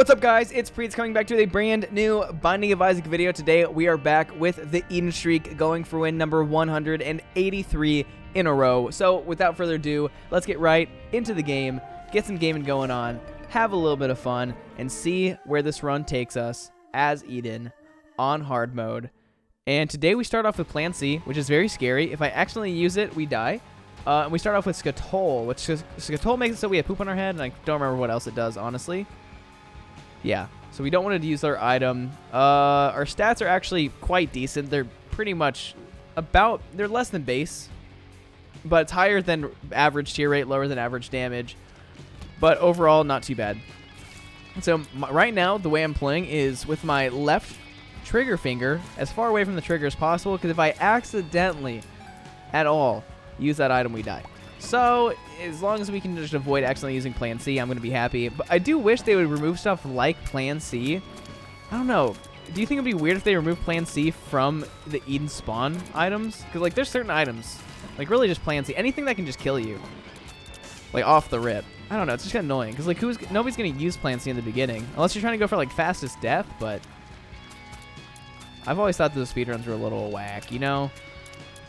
What's up, guys? It's Priets coming back to a brand new Binding of Isaac video. Today, we are back with the Eden streak, going for win number 183 in a row. So, without further ado, let's get right into the game, get some gaming going on, have a little bit of fun, and see where this run takes us as Eden on hard mode. And today, we start off with Plan C, which is very scary. If I accidentally use it, we die. And we start off with Skatol, which Skatol makes it so we have poop on our head, and I don't remember what else it does, honestly. Yeah, so we don't want to use our item. Our stats are actually quite decent. They're pretty much they're less than base, but it's higher than average tier rate, lower than average damage. But overall, not too bad. So right now, the way I'm playing is with my left trigger finger as far away from the trigger as possible, because if I accidentally at all use that item, we die. So, as long as we can just avoid accidentally using Plan C, I'm going to be happy. But I do wish they would remove stuff like Plan C. I don't know. Do you think it would be weird if they remove Plan C from the Eden spawn items? Because, like, there's certain items, like, really just Plan C. Anything that can just kill you, like, off the rip. I don't know. It's just kind of annoying. Because, like, nobody's going to use Plan C in the beginning. Unless you're trying to go for, like, fastest death, but I've always thought those speedruns were a little whack, you know?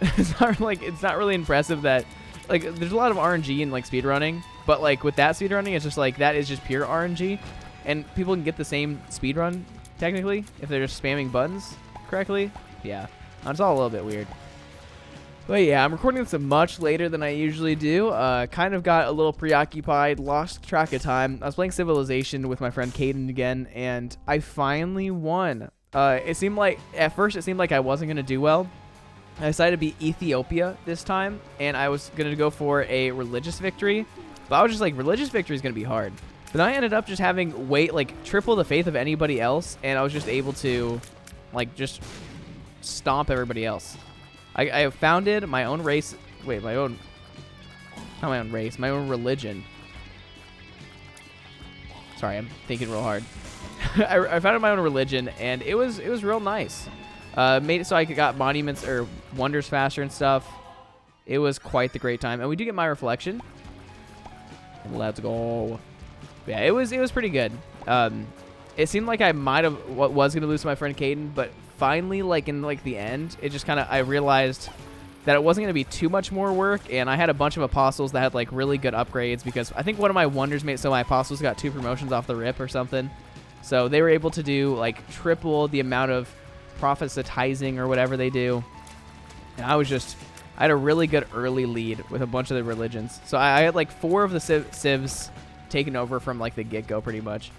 It's not really impressive that... Like, there's a lot of RNG in, like, speedrunning, but, like, with that speedrunning, it's just, like, that is just pure RNG, and people can get the same speedrun, technically, if they're just spamming buttons correctly. Yeah, it's all a little bit weird. But, yeah, I'm recording this much later than I usually do. Kind of got a little preoccupied, lost track of time. I was playing Civilization with my friend Caden again, and I finally won. At first, it seemed like I wasn't going to do well. I decided to be Ethiopia this time, and I was going to go for a religious victory. But I was just like, religious victory is going to be hard. But then I ended up just having triple the faith of anybody else, and I was just able to, like, just stomp everybody else. I founded my own race. Wait, not my own race, my own religion. Sorry, I'm thinking real hard. I founded my own religion, and it was real nice. Made it so I got monuments or wonders faster and stuff. It was quite the great time. And we do get my reflection. Let's go. Yeah, it was pretty good. It seemed like I might have was going to lose to my friend Caden, but finally, like in like the end, it just kind of, I realized that it wasn't going to be too much more work, and I had a bunch of apostles that had like really good upgrades, because I think one of my wonders made so my apostles got 2 promotions off the rip or something. So they were able to do like triple the amount of prophetizing or whatever they do, and I had a really good early lead with a bunch of the religions. So I had like 4 of the civs taken over from like the get-go pretty much.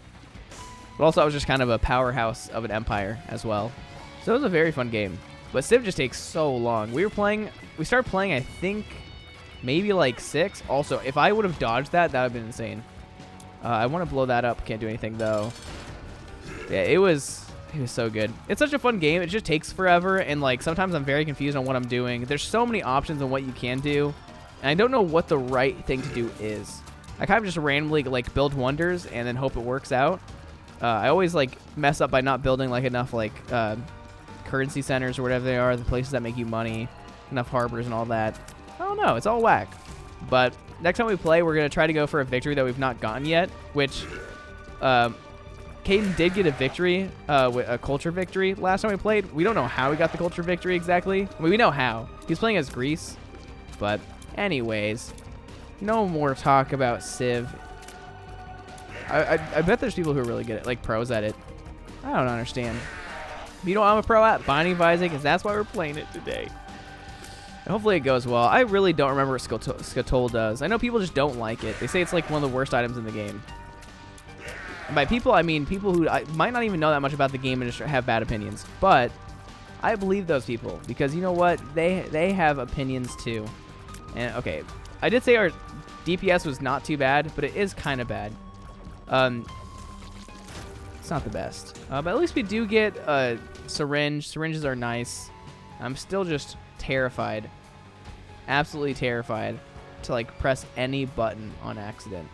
But also I was just kind of a powerhouse of an empire as well. So it was a very fun game. But civ just takes so long. We started playing, I think maybe like 6. Also, if I would have dodged that would have been insane. I want to blow that up. Can't do anything though. Yeah, it was so good. It's such a fun game. It just takes forever, and like sometimes I'm very confused on what I'm doing. There's so many options on what you can do, and I don't know what the right thing to do is. I kind of just randomly like build wonders and then hope it works out. I always like mess up by not building like enough like currency centers or whatever they are, the places that make you money, enough harbors and all that. I don't know. It's all whack. But next time we play, we're gonna try to go for a victory that we've not gotten yet, which Caden did get a victory, a culture victory last time we played. We don't know how he got the culture victory exactly. I mean, we know how. He's playing as Greece. But anyways, no more talk about Civ. I bet there's people who are really good at, like, pros at it. I don't understand. You know what I'm a pro at? Binding of Isaac, because that's why we're playing it today. And hopefully it goes well. I really don't remember what Skatol does. I know people just don't like it. They say it's like one of the worst items in the game. And by people, I mean people who might not even know that much about the game and just have bad opinions. But I believe those people, because you know what? They have opinions too. And okay, I did say our DPS was not too bad, but it is kind of bad. It's not the best. But at least we do get a syringe. Syringes are nice. I'm still just terrified. Absolutely terrified to like press any button on accident.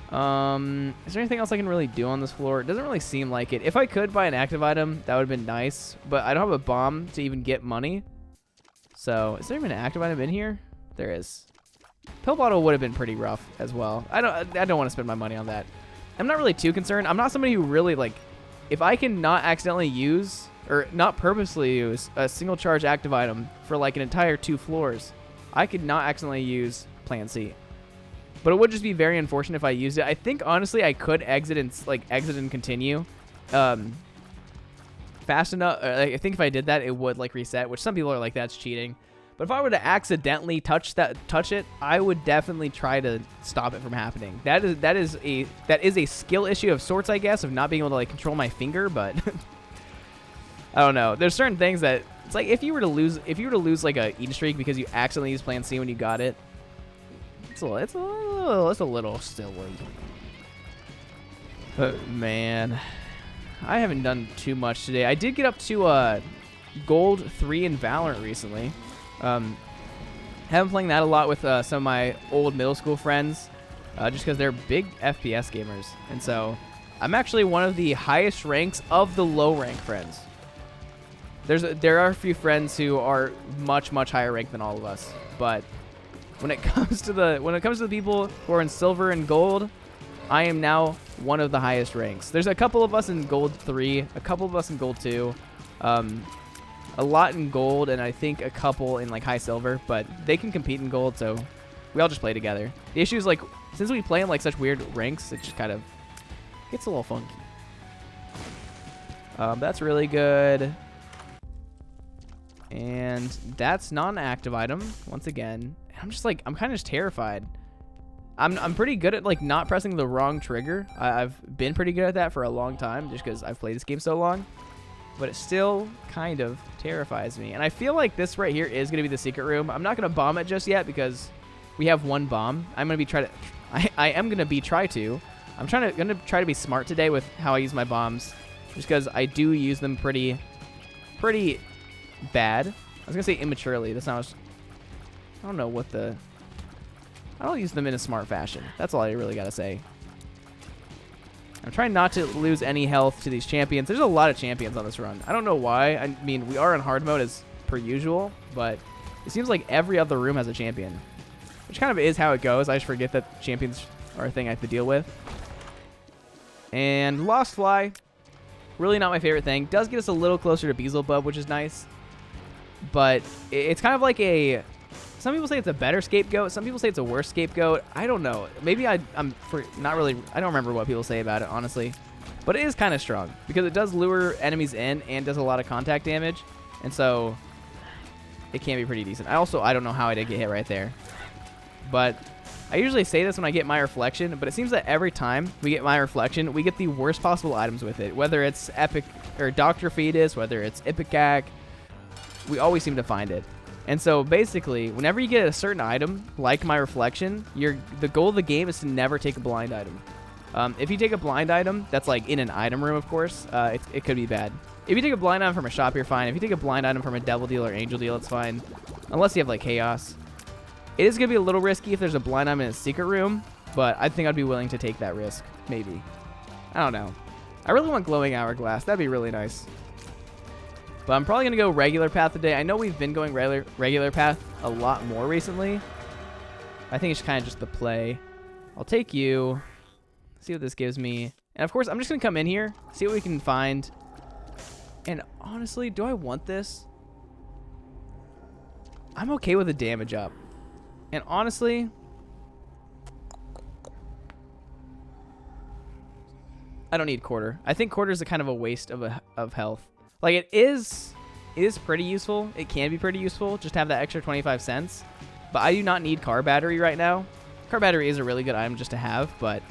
Is there anything else I can really do on this floor? It doesn't really seem like it. If I could buy an active item, that would have been nice, but I don't have a bomb to even get money. So, is there even an active item in here? There is. Pill bottle would have been pretty rough as well. I don't want to spend my money on that. I'm not really too concerned. I'm not somebody who really, like, if I can not accidentally use or not purposely use a single charge active item for like an entire 2 floors, I could not accidentally use Plan C. But it would just be very unfortunate if I used it. I think, honestly, I could exit and continue fast enough. I think if I did that, it would, like, reset, which some people are like, that's cheating. But if I were to accidentally touch it, I would definitely try to stop it from happening. That is a skill issue of sorts, I guess, of not being able to, like, control my finger, but I don't know. There's certain things that it's like if you were to lose like a Eden streak because you accidentally used Plan C when you got it, it's a little silly. But man, I haven't done too much today. I did get up to Gold 3 in Valorant recently. Have been playing that a lot with some of my old middle school friends, just because they're big FPS gamers, and so I'm actually one of the highest ranks of the low rank friends. There are a few friends who are much higher ranked than all of us, but when it comes to the people who are in silver and gold, I am now one of the highest ranks. There's a couple of us in Gold 3, a couple of us in Gold 2. A lot in gold, and I think a couple in like high silver, but they can compete in gold, so we all just play together. The issue is, like, since we play in like such weird ranks, it just kind of gets a little funky. That's really good, and that's not an active item once again. I'm just like, I'm kind of just terrified. I'm pretty good at like not pressing the wrong trigger. I've been pretty good at that for a long time, just because I've played this game so long. But it still kind of terrifies me. And I feel like this right here is going to be the secret room. I'm not going to bomb it just yet because we have one bomb. I'm going to be going to try to be smart today with how I use my bombs, just because I do use them pretty bad. I was going to say immaturely. That's not, I don't know what I don't use them in a smart fashion. That's all I really got to say. I'm trying not to lose any health to these champions. There's a lot of champions on this run. I don't know why. I mean, we are in hard mode as per usual, but it seems like every other room has a champion, which kind of is how it goes. I just forget that champions are a thing I have to deal with. And Lost Fly, really not my favorite thing. Does get us a little closer to Beelzebub, which is nice, but it's kind of like a... Some people say it's a better scapegoat. Some people say it's a worse scapegoat. I don't know. Maybe I don't remember what people say about it, honestly. But it is kind of strong because it does lure enemies in and does a lot of contact damage. And so it can be pretty decent. I don't know how I did get hit right there. But I usually say this when I get my reflection, but it seems that every time we get my reflection, we get the worst possible items with it. Whether it's Epic or Dr. Fetus, whether it's Ipecac, we always seem to find it. And so basically, whenever you get a certain item, like my reflection, the goal of the game is to never take a blind item. If you take a blind item, that's like in an item room, of course, it could be bad. If you take a blind item from a shop, you're fine. If you take a blind item from a devil deal or angel deal, it's fine. Unless you have like chaos. It is going to be a little risky if there's a blind item in a secret room, but I think I'd be willing to take that risk, maybe. I don't know. I really want glowing hourglass. That'd be really nice. But I'm probably going to go regular path today. I know we've been going regular path a lot more recently. I think it's kind of just the play. I'll take you. See what this gives me. And of course, I'm just going to come in here, see what we can find. And honestly, do I want this? I'm okay with the damage up. And honestly, I don't need quarter. I think quarter is a kind of a waste of health. Like, it is pretty useful. It can be pretty useful just to have that extra 25 cents. But I do not need car battery right now. Car battery is a really good item just to have, but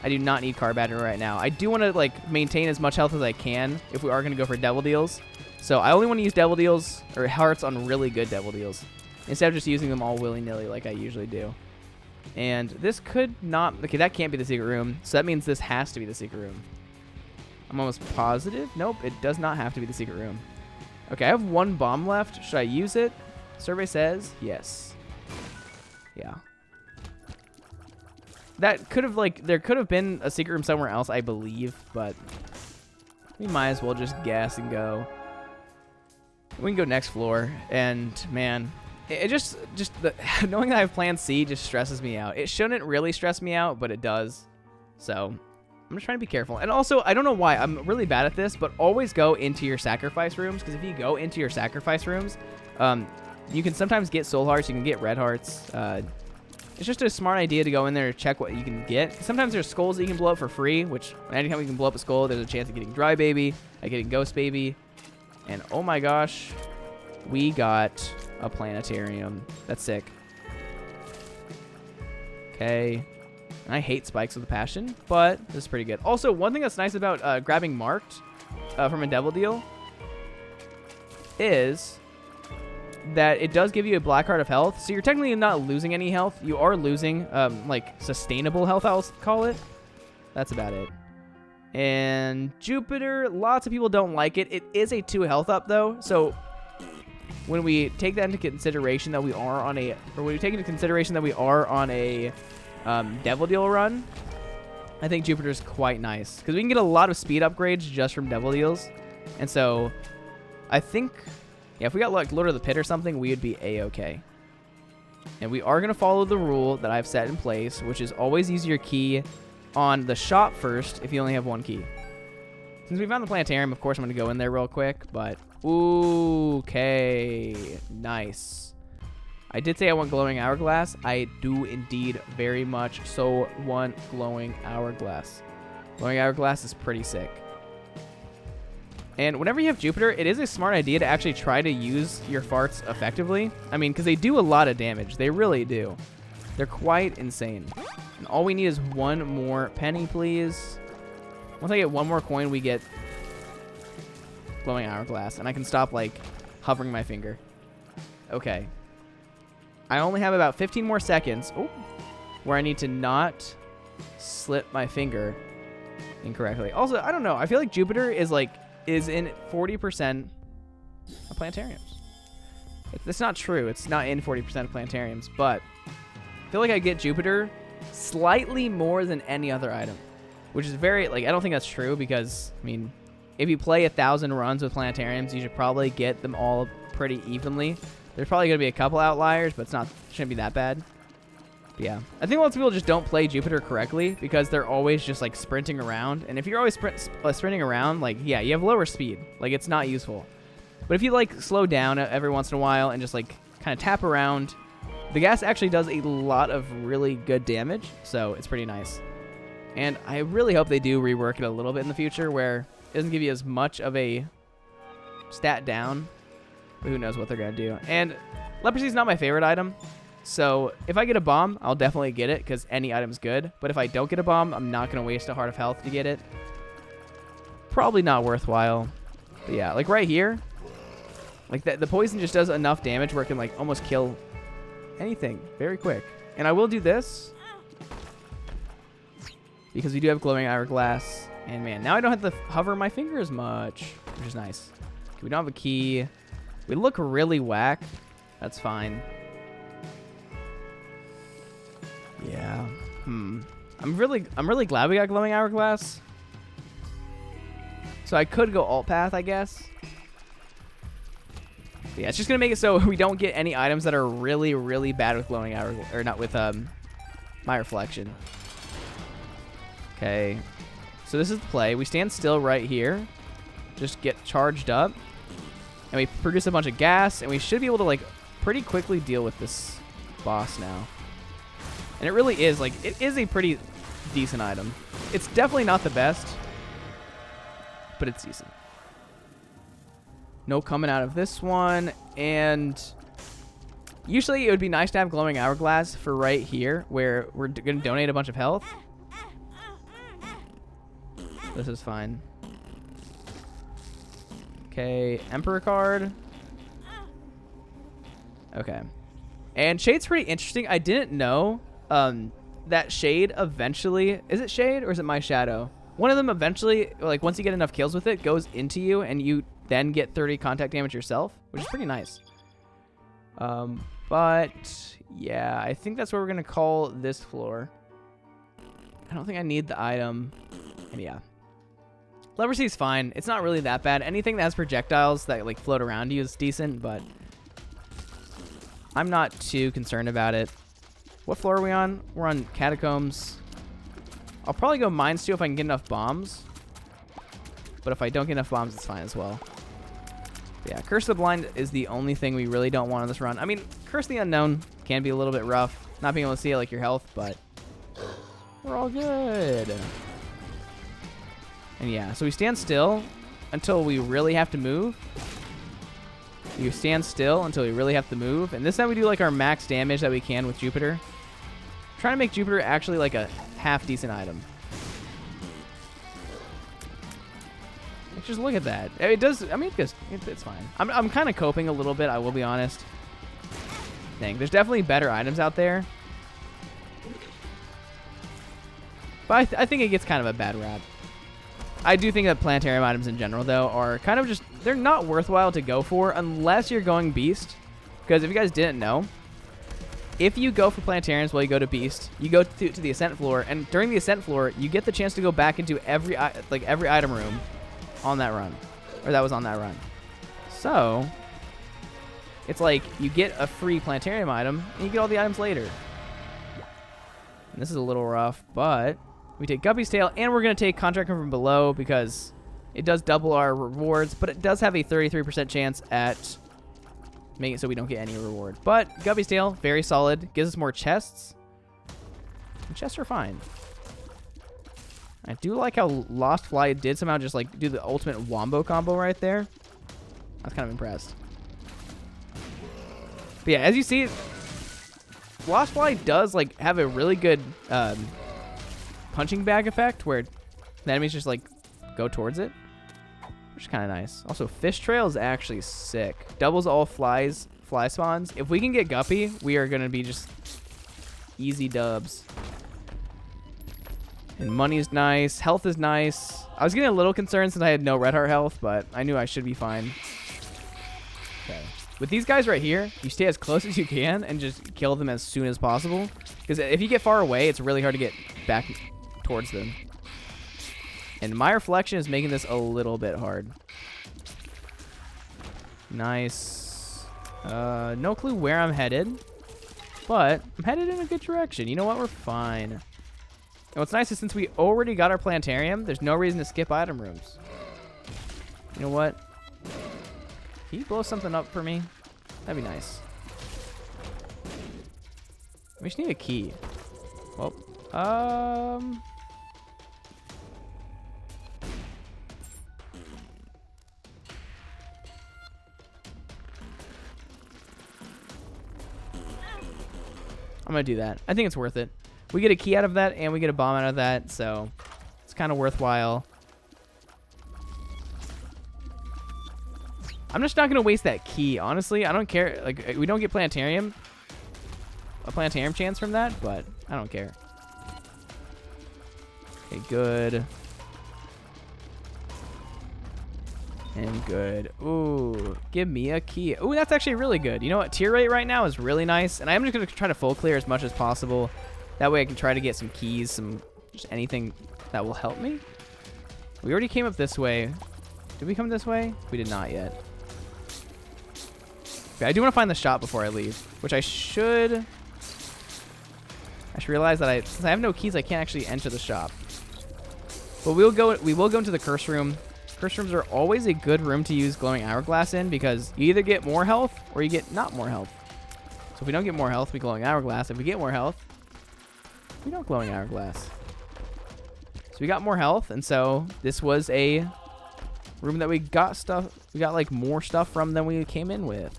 I do not need car battery right now. I do want to, like, maintain as much health as I can if we are going to go for devil deals. So I only want to use devil deals or hearts on really good devil deals instead of just using them all willy-nilly like I usually do. And this could not... Okay, that can't be the secret room. So that means this has to be the secret room. I'm almost positive. Nope, it does not have to be the secret room. Okay, I have one bomb left. Should I use it? Survey says yes. Yeah. That could have, like, there could have been a secret room somewhere else, I believe, but we might as well just guess and go. We can go next floor, and man, it just knowing that I have Plan C just stresses me out. It shouldn't really stress me out, but it does. So I'm just trying to be careful. And also, I don't know why. I'm really bad at this, but always go into your sacrifice rooms, because if you go into your sacrifice rooms, you can sometimes get soul hearts. You can get red hearts. It's just a smart idea to go in there to check what you can get. Sometimes there's skulls that you can blow up for free, which anytime you can blow up a skull, there's a chance of getting dry baby, getting ghost baby. And oh my gosh, we got a planetarium. That's sick. Okay. I hate spikes with a passion, but this is pretty good. Also, one thing that's nice about grabbing marked from a devil deal is that it does give you a black heart of health. So you're technically not losing any health. You are losing like sustainable health, I'll call it. That's about it. And Jupiter, lots of people don't like it. It is a 2 health up though. So when we take that into consideration that we are on a, devil deal run, I think Jupiter's quite nice because we can get a lot of speed upgrades just from devil deals. And so I think, yeah, if we got like Lord of the Pit or something, we would be a-okay. And we are going to follow the rule that I've set in place, which is always use your key on the shop first if you only have 1 key. Since we found the planetarium, of course I'm going to go in there real quick, but okay, nice. I did say I want glowing hourglass. I do indeed very much so want glowing hourglass. Glowing hourglass is pretty sick. And whenever you have Jupiter, it is a smart idea to actually try to use your farts effectively. I mean, because they do a lot of damage. They really do. They're quite insane. And all we need is 1 more penny, please. Once I get 1 more coin, we get glowing hourglass. And I can stop, like, hovering my finger. Okay. I only have about 15 more seconds where I need to not slip my finger incorrectly. Also, I don't know. I feel like Jupiter is in 40% of planetariums. It's not true. It's not in 40% of planetariums, but I feel like I get Jupiter slightly more than any other item, which is very, like, I don't think that's true because, I mean, if you play 1,000 runs with planetariums, you should probably get them all pretty evenly. There's probably going to be a couple outliers, but shouldn't be that bad. But yeah. I think lots of people just don't play Jupiter correctly because they're always just, like, sprinting around. And if you're always sprinting around, like, yeah, you have lower speed. Like, it's not useful. But if you, like, slow down every once in a while and just, like, kind of tap around, the gas actually does a lot of really good damage. So it's pretty nice. And I really hope they do rework it a little bit in the future where it doesn't give you as much of a stat down. But who knows what they're going to do. And leprosy is not my favorite item. So if I get a bomb, I'll definitely get it because any item's good. But if I don't get a bomb, I'm not going to waste a heart of health to get it. Probably not worthwhile. But yeah, like right here, like the poison just does enough damage where it can like almost kill anything very quick. And I will do this because we do have glowing hourglass. And man, now I don't have to hover my finger as much, which is nice. We don't have a key. We look really whack. That's fine. Yeah. I'm really glad we got glowing hourglass. So I could go alt path, I guess. But yeah, it's just gonna make it so we don't get any items that are really, really bad with glowing hourglass, or not with my reflection. Okay. So this is the play. We stand still right here. Just get charged up. And we produce a bunch of gas, and we should be able to, like, pretty quickly deal with this boss now. And it really is, like, it is a pretty decent item. It's definitely not the best, but it's decent. No coming out of this one, and usually it would be nice to have glowing hourglass for right here, where we're going to donate a bunch of health. This is fine. Okay, Emperor card. Okay. And Shade's pretty interesting. I didn't know that Shade eventually... Is it Shade or is it My Shadow? One of them eventually, like, once you get enough kills with it, goes into you, and you then get 30 contact damage yourself, which is pretty nice. But, yeah, I think that's what we're going to call this floor. I don't think I need the item. And, yeah. Leprosy is fine. It's not really that bad. Anything that has projectiles that, like, float around you is decent, but I'm not too concerned about it. What floor are we on? We're on Catacombs. I'll probably go mines too if I can get enough bombs. But if I don't get enough bombs, it's fine as well. But yeah, Curse of the Blind is the only thing we really don't want on this run. I mean, Curse of the Unknown can be a little bit rough. Not being able to see like your health, but we're all good. And yeah, so we stand still until we really have to move. You stand still until we really have to move. And this time we do like our max damage that we can with Jupiter. Trying to make Jupiter actually like a half decent item. Just look at that. It does, I mean, it's fine. I'm kind of coping a little bit, I will be honest. Dang, there's definitely better items out there. But I think it gets kind of a bad rap. I do think that Planetarium items in general, though, are kind of just, they're not worthwhile to go for unless you're going Beast. Because if you guys didn't know, if you go for Planetariums while you go to Beast, you go to the Ascent floor, and during the Ascent floor, you get the chance to go back into every item room on that run, or that was on that run. So it's like you get a free Planetarium item and you get all the items later. And this is a little rough, but we take Guppy's Tail and we're going to take Contract from Below because it does double our rewards, but it does have a 33% chance at making it so we don't get any reward. But Guppy's Tail, very solid, gives us more chests. And chests are fine. I do like how Lost Fly did somehow just like do the ultimate wombo combo right there. I was kind of impressed. But yeah, as you see, Lost Fly does like have a really good punching bag effect where the enemies just like go towards it, which is kind of nice. Also, Fish Trail is actually sick. Doubles all fly spawns. If we can get Guppy, we are going to be just easy dubs. And money is nice. Health is nice. I was getting a little concerned since I had no Red Heart health, but I knew I should be fine. Okay. With these guys right here, you stay as close as you can and just kill them as soon as possible. Because if you get far away, it's really hard to get back towards them. And my reflection is making this a little bit hard. Nice. No clue where I'm headed, but I'm headed in a good direction. You know what? We're fine. And what's nice is since we already got our Planetarium, there's no reason to skip item rooms. You know what? Can you blow something up for me? That'd be nice. We just need a key. Well, I'm gonna do that. I think it's worth it. We get a key out of that, and we get a bomb out of that, so it's kind of worthwhile. I'm just not going to waste that key, honestly. I don't care. Like, we don't get a Planetarium chance from that, but I don't care. Okay, good. And good. Ooh, give me a key. Ooh, that's actually really good. You know what? Tier rate right now is really nice, and I'm just going to try to full clear as much as possible. That way I can try to get some keys, just anything that will help me. We already came up this way. Did we come this way? We did not yet. Okay, I do want to find the shop before I leave, which I should realize that since I have no keys, I can't actually enter the shop. But we will go into the curse room. Curse rooms are always a good room to use glowing hourglass in because you either get more health or you get not more health. So if we don't get more health, we glowing hourglass. If we get more health, we don't glowing hourglass. So we got more health, and so this was a room that we got like more stuff from than we came in with.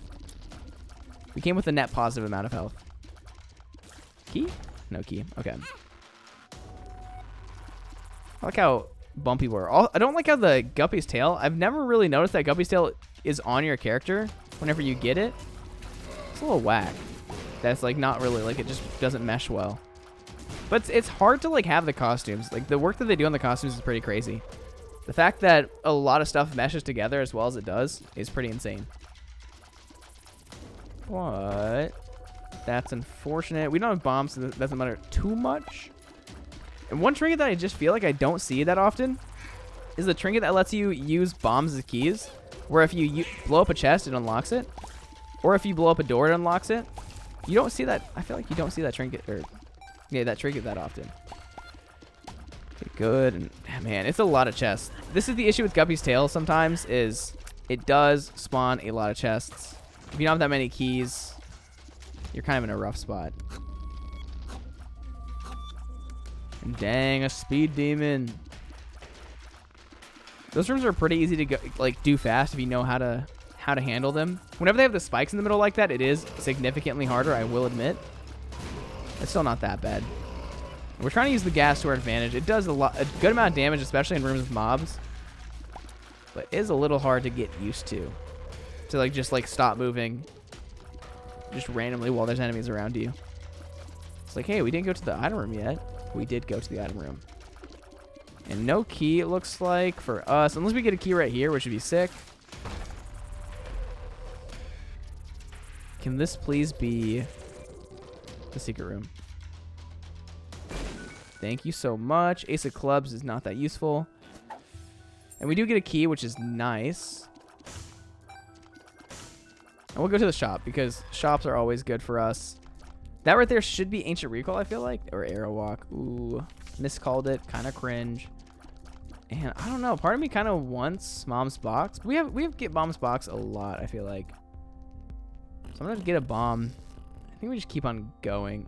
We came with a net positive amount of health. Key? No key. Okay. I like how bumpy we're. I don't like how the Guppy's Tail. I've never really noticed that Guppy's Tail is on your character whenever you get it. It's a little whack. That's like not really, like, it just doesn't mesh well. But it's hard to like have the costumes. Like the work that they do on the costumes is pretty crazy. The fact that a lot of stuff meshes together as well as it does is pretty insane. What? That's unfortunate. We don't have bombs, so that doesn't matter too much. And one trinket that I just feel like I don't see that often is the trinket that lets you use bombs as keys, where if you blow up a chest, it unlocks it. Or if you blow up a door, it unlocks it. You don't see that. I feel like you don't see that trinket, or yeah, that trinket that often. Good. And, man, it's a lot of chests. This is the issue with Guppy's Tail sometimes, is it does spawn a lot of chests. If you don't have that many keys, you're kind of in a rough spot. And dang, a speed demon. Those rooms are pretty easy to go, like, do fast if you know how to handle them. Whenever they have the spikes in the middle like that, it is significantly harder, I will admit. It's still not that bad. We're trying to use the gas to our advantage. It does a good amount of damage, especially in rooms with mobs. But it is a little hard to get used to. To, like, just, like, stop moving just randomly while there's enemies around you. It's like, hey, we didn't go to the item room yet. We did go to the item room. And no key, it looks like, for us. Unless we get a key right here, which would be sick. Can this please be the secret room? Thank you so much. Ace of clubs is not that useful. And we do get a key, which is nice. And we'll go to the shop, because shops are always good for us. That right there should be Ancient Recall, I feel like. Or Arrow Walk. Ooh. Miscalled it. Kind of cringe. And I don't know. Part of me kind of wants Mom's Box. We have get Mom's Box a lot, I feel like. So I'm going to get a bomb. I think we just keep on going.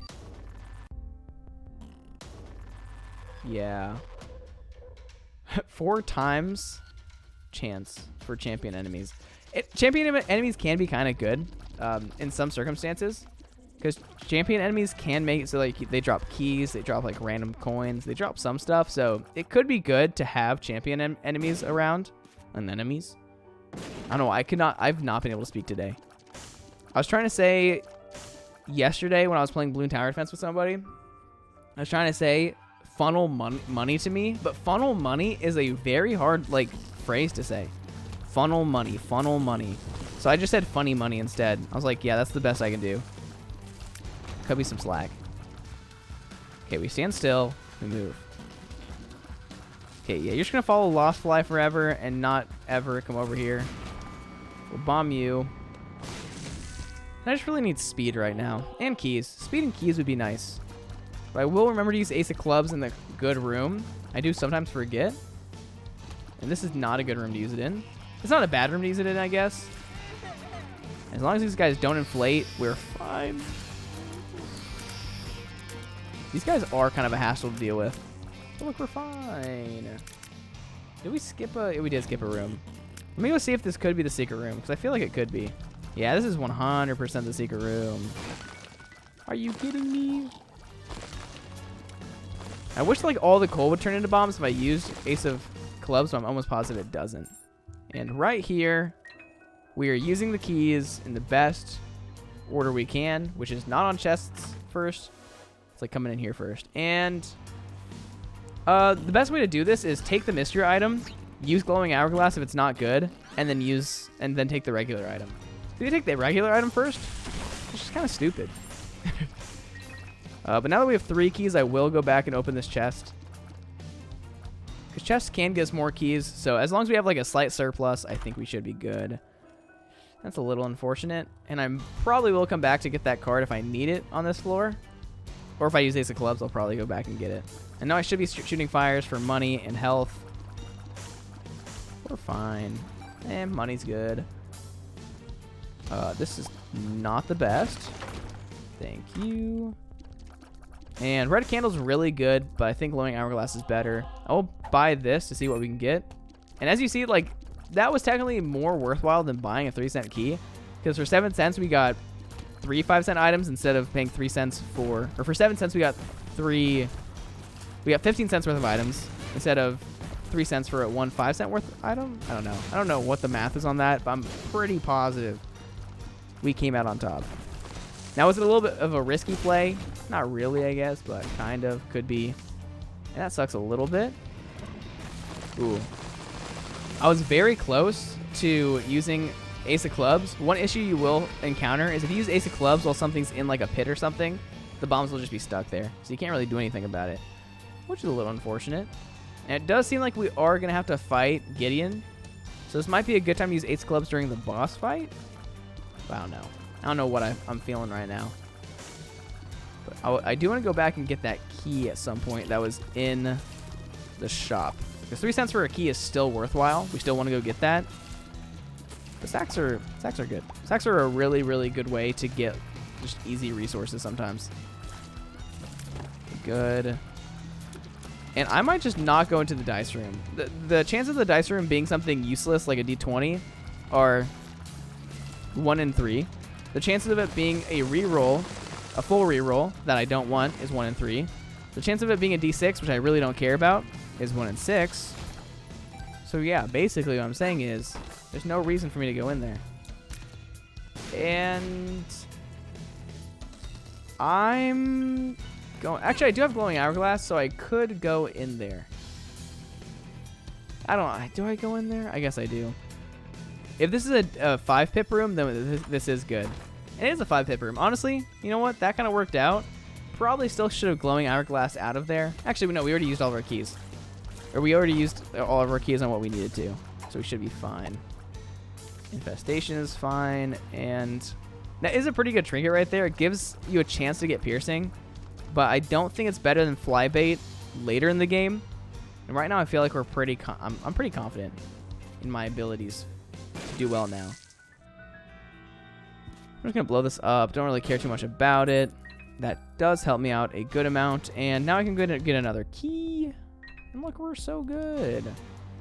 Yeah. 4 times chance for champion enemies. Champion enemies can be kind of good in some circumstances. Because champion enemies can make it so, like, they drop keys, they drop, like, random coins, they drop some stuff. So it could be good to have champion enemies around. And enemies. I don't know. I've not been able to speak today. I was trying to say yesterday when I was playing Balloon Tower Defense with somebody, I was trying to say funnel money to me, but funnel money is a very hard, like, phrase to say. Funnel money, funnel money. So I just said funny money instead. I was like, yeah, that's the best I can do. Could be some slack. Okay, we stand still. We move. Okay, yeah, you're just going to follow Lost Fly forever and not ever come over here. We'll bomb you. I just really need speed right now. And keys. Speed and keys would be nice. But I will remember to use Ace of Clubs in the good room. I do sometimes forget. And this is not a good room to use it in. It's not a bad room to use it in, I guess. As long as these guys don't inflate, we're fine. These guys are kind of a hassle to deal with. But look, we're fine. Did we skip a... We did skip a room. Let me go see if this could be the secret room, because I feel like it could be. Yeah, this is 100% the secret room. Are you kidding me? I wish, like, all the coal would turn into bombs if I used Ace of Clubs, but I'm almost positive it doesn't. And right here, we are using the keys in the best order we can, which is not on chests first. It's like coming in here first. And the best way to do this is take the mystery item, use glowing hourglass if it's not good, and then take the regular item. So you take the regular item first, which is kind of stupid. But now that we have 3 keys, I will go back and open this chest. Because chests can give us more keys, so as long as we have, like, a slight surplus, I think we should be good. That's a little unfortunate. And I probably will come back to get that card if I need it on this floor. Or if I use Ace of Clubs, I'll probably go back and get it. And now I should be shooting fires for money and health. We're fine. And money's good. This is not the best. Thank you. And red candle's really good, but I think glowing hourglass is better. I'll buy this to see what we can get. And as you see, like, that was technically more worthwhile than buying a 3-cent key. Because for 7 cents, we got 3 5-cent items instead of paying 3 cents for... Or for 7 cents, we got 15 cents worth of items instead of 3 cents for a 1 5-cent worth item. I don't know. I don't know what the math is on that, but I'm pretty positive we came out on top. Now, was it a little bit of a risky play? Not really, I guess, but kind of. Could be. And that sucks a little bit. Ooh. I was very close to using Ace of Clubs. One issue you will encounter is if you use Ace of Clubs while something's in, like, a pit or something, the bombs will just be stuck there. So you can't really do anything about it, which is a little unfortunate. And it does seem like we are going to have to fight Gideon. So this might be a good time to use Ace of Clubs during the boss fight. But I don't know. I don't know what I'm feeling right now. But I do want to go back and get that key at some point that was in the shop. Because 3 cents for a key is still worthwhile. We still want to go get that. But stacks are good. Stacks are a really, really good way to get just easy resources sometimes. Good. And I might just not go into the dice room. The chances of the dice room being something useless like a d20 are 1 in 3. The chances of it being a reroll, a full reroll that I don't want, is 1 in 3. The chance of it being a d6, which I really don't care about, is 1 in 6. So yeah, basically what I'm saying is there's no reason for me to go in there. And I'm going... Actually, I do have glowing hourglass, so I could go in there. I don't know. Do I go in there? I guess I do. If this is a 5-pip room, then this is good. And it is a 5-pip room. Honestly, you know what? That kind of worked out. Probably still should have glowing hourglass out of there. Actually, no, we already used all of our keys. Or we already used all of our keys on what we needed to. So we should be fine. Infestation is fine. And that is a pretty good trinket right there. It gives you a chance to get piercing. But I don't think it's better than flybait later in the game. And right now I feel like we're pretty... I'm pretty confident in my abilities to do well now. I'm just going to blow this up. Don't really care too much about it. That does help me out a good amount. And now I can go and get another key. And look, we're so good.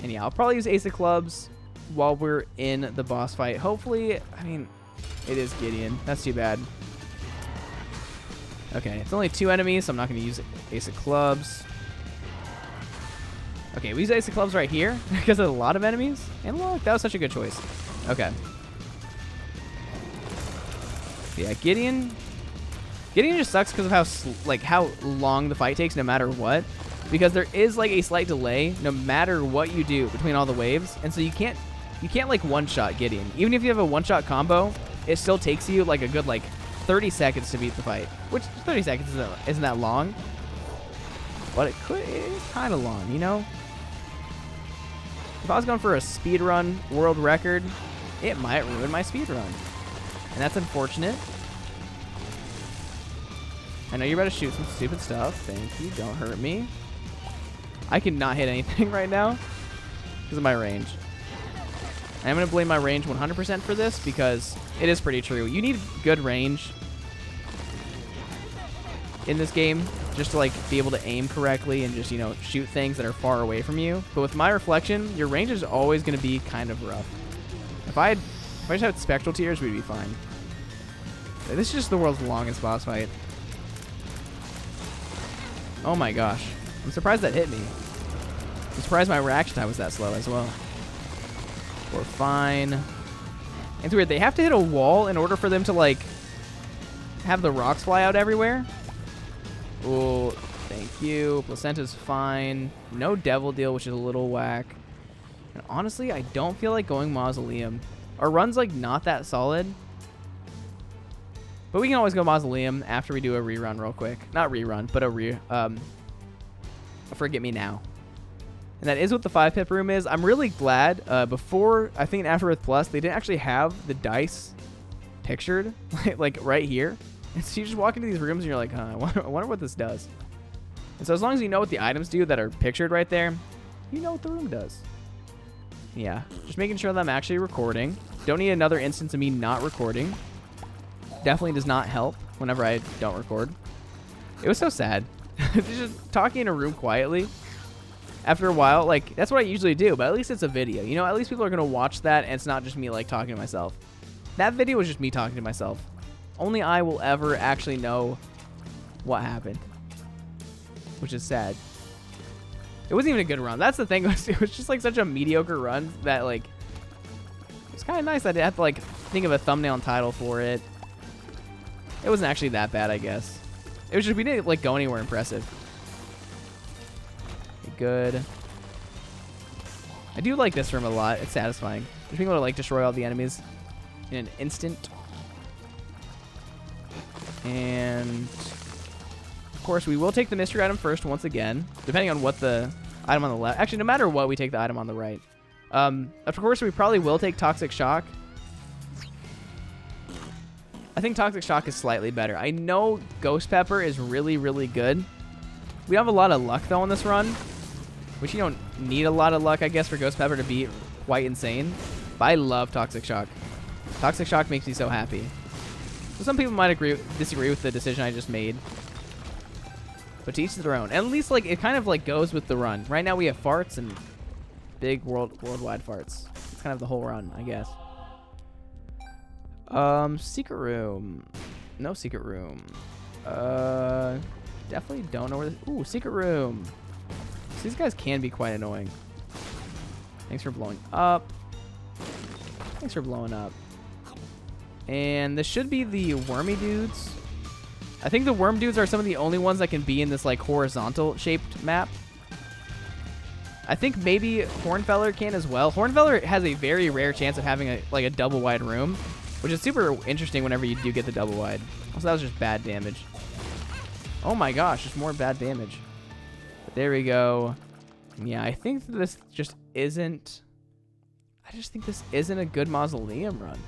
And yeah, I'll probably use Ace of Clubs while we're in the boss fight. Hopefully, I mean, it is Gideon. That's too bad. Okay, it's only 2 enemies, so I'm not going to use Ace of Clubs. Okay, we use Ace of Clubs right here because there's a lot of enemies. And look, that was such a good choice. Okay. Yeah, Gideon just sucks because of how long the fight takes no matter what. Because there is like a slight delay no matter what you do between all the waves. And so you can't like one-shot Gideon. Even if you have a one-shot combo, it still takes you like a good like 30 seconds to beat the fight. Which 30 seconds isn't that long. But it is kind of long, you know? If I was going for a speedrun world record, it might ruin my speedrun. And that's unfortunate. I know you're about to shoot some stupid stuff. Thank you. Don't hurt me. I cannot hit anything right now because of my range. I'm going to blame my range 100% for this because it is pretty true. You need good range in this game just to like be able to aim correctly and just, you know, shoot things that are far away from you. But with my reflection, your range is always going to be kind of rough. If I just had spectral tears, we'd be fine. This is just the world's longest boss fight. Oh my gosh. I'm surprised that hit me. I'm surprised my reaction time was that slow as well. We're fine. It's weird. They have to hit a wall in order for them to, like, have the rocks fly out everywhere. Oh, thank you. Placenta's fine. No Devil Deal, which is a little whack. And honestly, I don't feel like going Mausoleum. Our run's, like, not that solid. But we can always go Mausoleum after we do a rerun real quick. Not rerun, but a Forget Me Now. And that is what the 5-pip room is. I'm really glad. Before, I think in Afterbirth Plus, they didn't actually have the dice pictured, like right here. And so you just walk into these rooms and you're like, huh, I wonder what this does. And so as long as you know what the items do that are pictured right there, you know what the room does. Yeah, just making sure that I'm actually recording. Don't need another instance of me not recording. Definitely does not help whenever I don't record. It was so sad. Just talking in a room quietly. After a while, like, that's what I usually do, but at least it's a video. You know, at least people are going to watch that, and it's not just me, like, talking to myself. That video was just me talking to myself. Only I will ever actually know what happened. Which is sad. It wasn't even a good run. That's the thing. It was just, like, such a mediocre run that, like, it was kind of nice that I had to, like, think of a thumbnail and title for it. It wasn't actually that bad, I guess. It was just, we didn't, like, go anywhere impressive. Good. I do like this room a lot. It's satisfying. Just being able to, like, destroy all the enemies in an instant. And of course, we will take the mystery item first once again, depending on what the item on the left. Actually, no matter what, we take the item on the right. Of course, we probably will take Toxic Shock. I think Toxic Shock is slightly better. I know Ghost Pepper is really, really good. We have a lot of luck, though, on this run. which you don't need a lot of luck, I guess, for Ghost Pepper to be quite insane. But I love Toxic Shock. Toxic Shock makes me so happy. So some people might disagree with the decision I just made. But to each their own. And at least like it kind of like goes with the run. Right now we have farts and big worldwide farts. It's kind of the whole run, I guess. Secret room. No secret room. Definitely don't know where this... Ooh, secret room. So these guys can be quite annoying. Thanks for blowing up. Thanks for blowing up. And this should be the wormy dudes. I think the worm dudes are some of the only ones that can be in this like horizontal shaped map. I think maybe Hornfeller can as well. Hornfeller has a very rare chance of having a double wide room, which is super interesting whenever you do get the double wide. Also, that was just bad damage. Oh my gosh, just more bad damage. But there we go. Yeah, I think this just isn't... I just think this isn't a good Mausoleum run.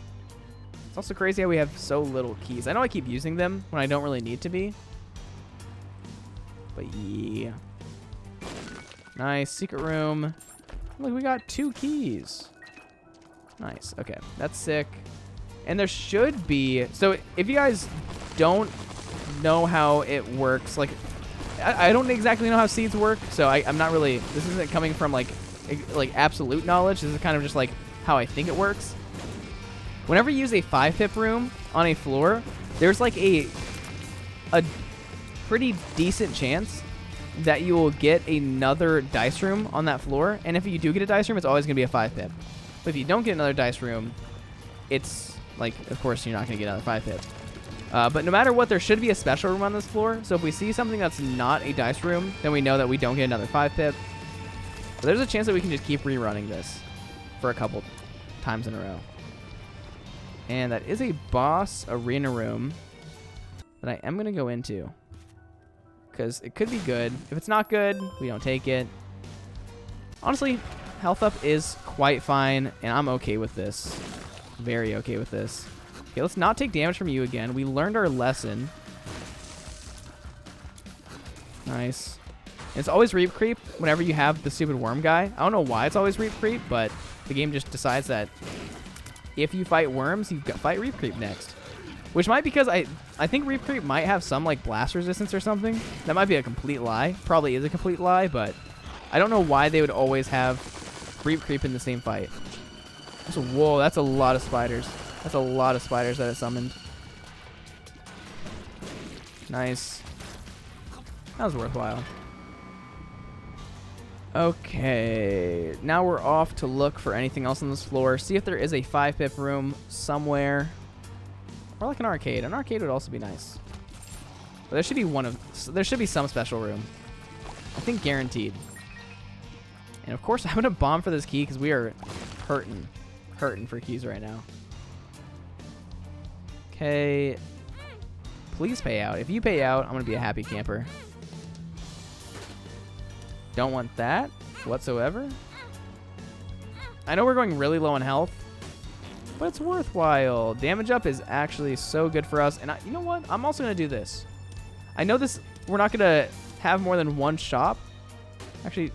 It's also crazy how we have so little keys. I know I keep using them when I don't really need to be. But yeah. Nice. Secret room. Look, we got 2 keys. Nice. Okay. That's sick. And there should be... So if you guys don't know how it works, like... I don't exactly know how seeds work, so I'm not really... This isn't coming from, like absolute knowledge. This is kind of just, like, how I think it works. Whenever you use a 5-pip room on a floor, there's, like, a pretty decent chance that you will get another dice room on that floor. And if you do get a dice room, it's always going to be a 5-pip. But if you don't get another dice room, it's, like, of course, you're not going to get another 5-pip. But no matter what, there should be a special room on this floor. So if we see something that's not a dice room, then we know that we don't get another 5-pip. But there's a chance that we can just keep rerunning this for a couple times in a row. And that is a boss arena room that I am going to go into. Because it could be good. If it's not good, we don't take it. Honestly, health up is quite fine, and I'm okay with this. Very okay with this. Okay, let's not take damage from you again. We learned our lesson. Nice. And it's always reap creep whenever you have the stupid worm guy. I don't know why it's always reap creep, but the game just decides that if you fight worms, you fight reap creep next. Which might because I think reap creep might have some like blast resistance or something. That might be a complete lie. Probably is a complete lie, but I don't know why they would always have reap creep in the same fight. So, whoa, that's a lot of spiders. That's a lot of spiders that it summoned. Nice. That was worthwhile. Okay, now we're off to look for anything else on this floor. See if there is a 5-pip room somewhere. Or like an arcade. An arcade would also be nice. But there should be there should be some special room. I think guaranteed. And of course, I'm gonna bomb for this key because we are hurting for keys right now. Okay. Please pay out. If you pay out, I'm gonna be a happy camper. Don't want that whatsoever. I know we're going really low on health, but it's worthwhile. Damage up is actually so good for us. And you know what? I'm also going to do this. I know this. We're not going to have more than one shop. Actually,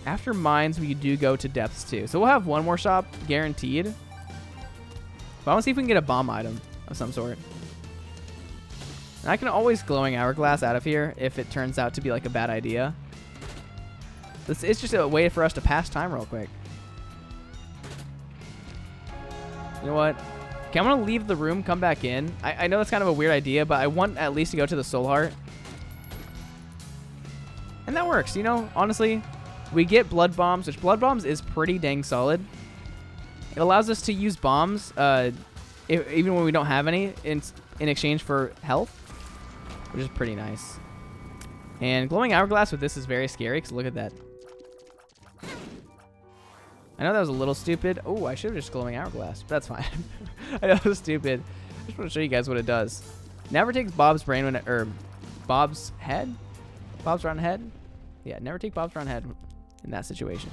after mines, we do go to depths too. So we'll have one more shop guaranteed. But I want to see if we can get a bomb item of some sort. And I can always glowing hourglass out of here if it turns out to be like a bad idea. This is just a way for us to pass time real quick. You know what? Okay, I'm going to leave the room, come back in. I know that's kind of a weird idea, but I want at least to go to the soul heart. And that works, you know? Honestly, we get blood bombs, which blood bombs is pretty dang solid. It allows us to use bombs even when we don't have any in exchange for health, which is pretty nice. And glowing hourglass with this is very scary because look at that. I know that was a little stupid. Oh, I should have just glowing hourglass, but that's fine. I know it was stupid. I just want to show you guys what it does. Never takes Bob's brain when or Bob's head? Bob's round head? Yeah, never take Bob's round head in that situation.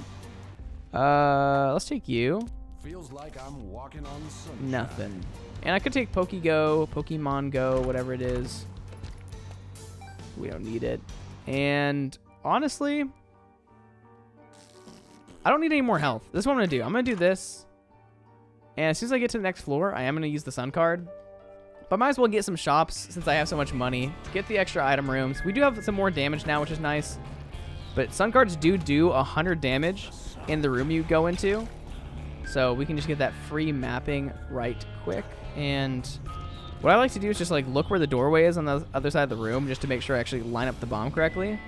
Let's take you. Feels like I'm walking on sunshine. Nothing. And I could take Pokemon Go, whatever it is. We don't need it. And honestly, I don't need any more health. This is what I'm going to do. I'm going to do this. And as soon as I get to the next floor, I am going to use the sun card. But I might as well get some shops since I have so much money. Get the extra item rooms. We do have some more damage now, which is nice. But sun cards do 100 damage in the room you go into. So we can just get that free mapping right quick. And what I like to do is just like look where the doorway is on the other side of the room just to make sure I actually line up the bomb correctly.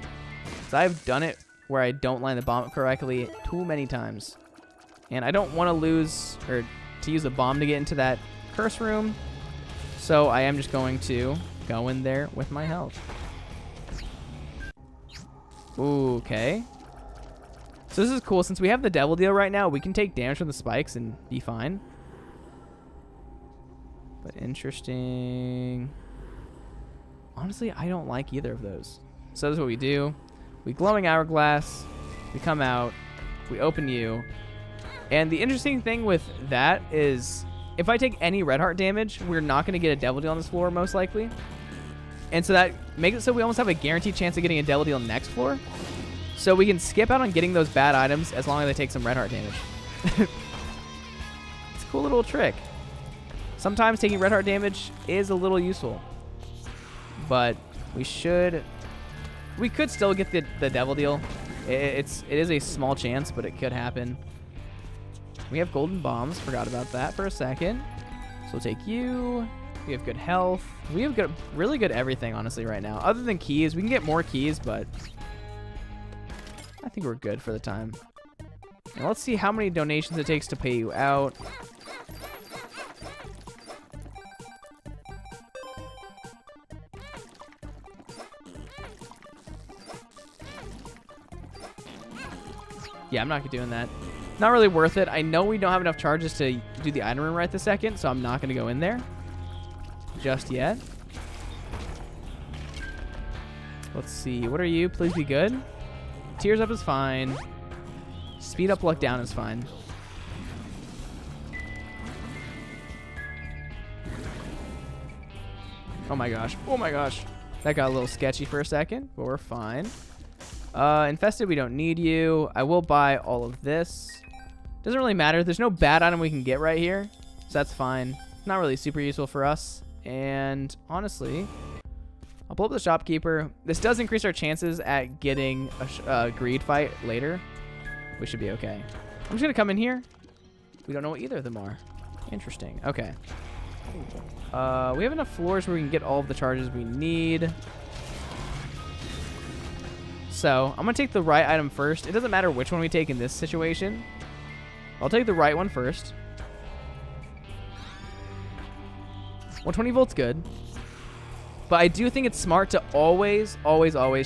So I've done it where I don't line the bomb correctly too many times. And I don't want to lose or to use a bomb to get into that curse room. So I am just going to go in there with my health. Ooh, okay. So this is cool. Since we have the devil deal right now, we can take damage from the spikes and be fine. But interesting. Honestly, I don't like either of those. So this is what we do. We glowing hourglass. We come out. We open you. And the interesting thing with that is if I take any red heart damage, we're not going to get a devil deal on this floor, most likely. And so that makes it so we almost have a guaranteed chance of getting a devil deal next floor. So we can skip out on getting those bad items as long as they take some red heart damage. It's a cool little trick. Sometimes taking red heart damage is a little useful. But we could still get the devil deal. It is a small chance, but it could happen. We have golden bombs. Forgot about that for a second. So we'll take you. We have good health. We have really good everything, honestly, right now. Other than keys. We can get more keys, but I think we're good for the time. Now let's see how many donations it takes to pay you out. Yeah, I'm not doing that. Not really worth it. I know we don't have enough charges to do the item room right this second, so I'm not going to go in there just yet. Let's see. What are you? Please be good. Tears up is fine. Speed up, luck down is fine. Oh my gosh. Oh my gosh. That got a little sketchy for a second, but we're fine. Infested, we don't need you. I will buy all of this. Doesn't really matter. There's no bad item we can get right here, so that's fine. Not really super useful for us. And honestly, I'll pull up the shopkeeper. This does increase our chances at getting a greed fight later. We should be okay. I'm just gonna come in here. We don't know what either of them are. Interesting. Okay. We have enough floors where we can get all of the charges we need. So I'm gonna take the right item first. It doesn't matter which one we take in this situation. I'll take the right one first. 120 volts good. But I do think it's smart to always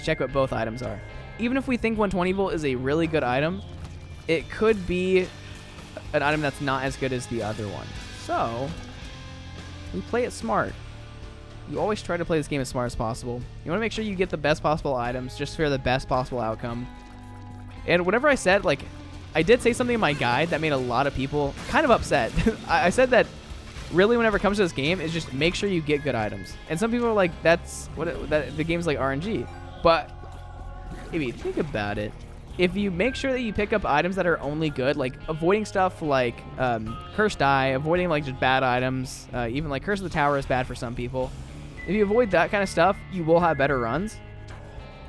check what both items are. Even if we think 120 volt is a really good item, it could be an item that's not as good as the other one. So we play it smart. You always try to play this game as smart as possible. You want to make sure you get the best possible items just for the best possible outcome. And whatever I said, like, I did say something in my guide that made a lot of people kind of upset. I said that really whenever it comes to this game is just make sure you get good items. And some people are like, that's what the game's like RNG. But if you think about it, if you make sure that you pick up items that are only good, like avoiding stuff like Cursed Eye, avoiding like just bad items, even like Curse of the Tower is bad for some people. If you avoid that kind of stuff, you will have better runs.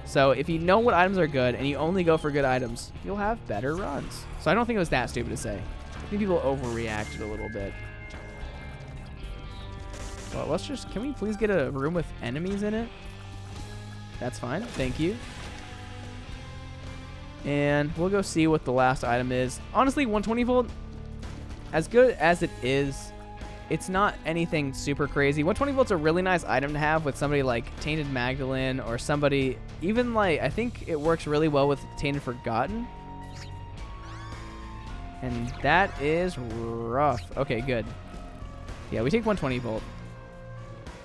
So if you know what items are good and you only go for good items, you'll have better runs. So I don't think it was that stupid to say. I think people overreacted a little bit. Well, let's just, can we please get a room with enemies in it? That's fine. Thank you. And we'll go see what the last item is. Honestly, 120 volt, as good as it is, it's not anything super crazy. 120 volt's a really nice item to have with somebody like Tainted Magdalene or somebody, even like, I think it works really well with Tainted Forgotten. And that is rough. Okay, good. Yeah, we take 120 volt.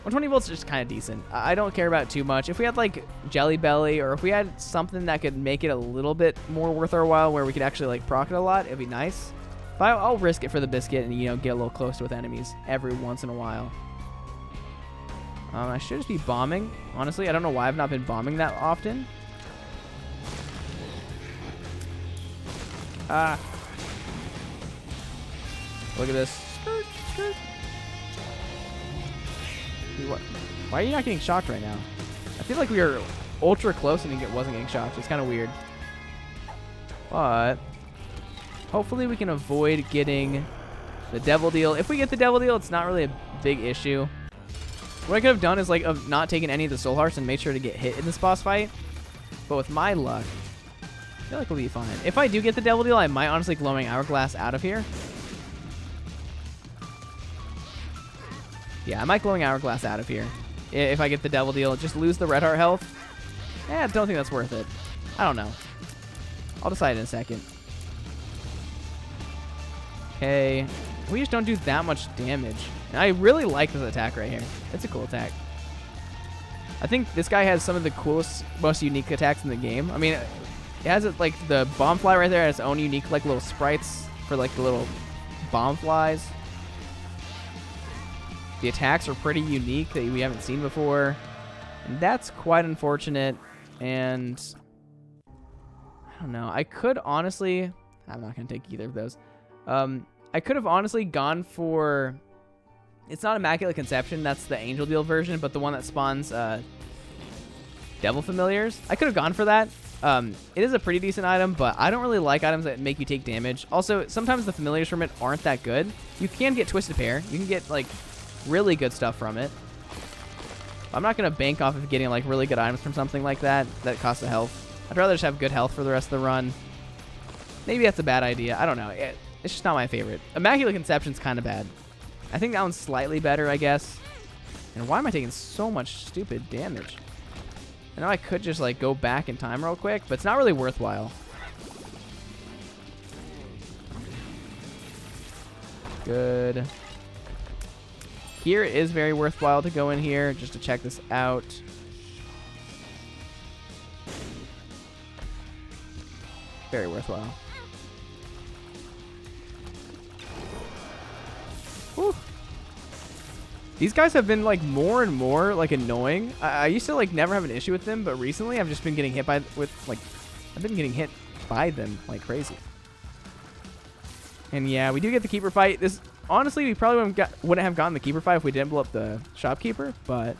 120 volts is just kind of decent. I don't care about it too much. If we had like Jelly Belly or if we had something that could make it a little bit more worth our while where we could actually like proc it a lot, it'd be nice. But I'll risk it for the biscuit and, you know, get a little close with enemies every once in a while. I should just be bombing. Honestly, I don't know why I've not been bombing that often. Ah. Look at this. Skirt, skirt. Dude, what? Why are you not getting shocked right now? I feel like we were ultra close and he wasn't getting shocked. It's kind of weird. But hopefully we can avoid getting the devil deal. If we get the devil deal, it's not really a big issue. What I could have done is like of not taking any of the soul hearts and made sure to get hit in this boss fight. But with my luck, I feel like we'll be fine. If I do get the devil deal, I might honestly glowing hourglass out of here. Yeah, I might glowing hourglass out of here. If I get the devil deal, just lose the red heart health. I don't think that's worth it. I don't know. I'll decide in a second. Okay. We just don't do that much damage. And I really like this attack right here. It's a cool attack. I think this guy has some of the coolest, most unique attacks in the game. I mean, it has it like the bomb fly right there has its own unique like little sprites for like the little bomb flies. The attacks are pretty unique that we haven't seen before. And that's quite unfortunate. And I don't know. I could honestly... I'm not going to take either of those. I could have honestly gone for... It's not Immaculate Conception. That's the Angel Deal version, but the one that spawns Devil Familiars. I could have gone for that. It is a pretty decent item, but I don't really like items that make you take damage. Also, sometimes the Familiars from it aren't that good. You can get Twisted Pair. You can get, like, really good stuff from it. I'm not going to bank off of getting, like, really good items from something like that costs a health. I'd rather just have good health for the rest of the run. Maybe that's a bad idea. I don't know. It's just not my favorite. Immaculate Conception's kind of bad. I think that one's slightly better, I guess. And why am I taking so much stupid damage? I know I could just, like, go back in time real quick, but it's not really worthwhile. Good. Here it is very worthwhile to go in here just to check this out. Very worthwhile. Whew. These guys have been like more and more like annoying. I used to like never have an issue with them, but recently I've just been getting hit by I've been getting hit by them like crazy. And yeah, we do get the keeper fight. This honestly, we probably wouldn't have gotten the keeper fight if we didn't blow up the shopkeeper, but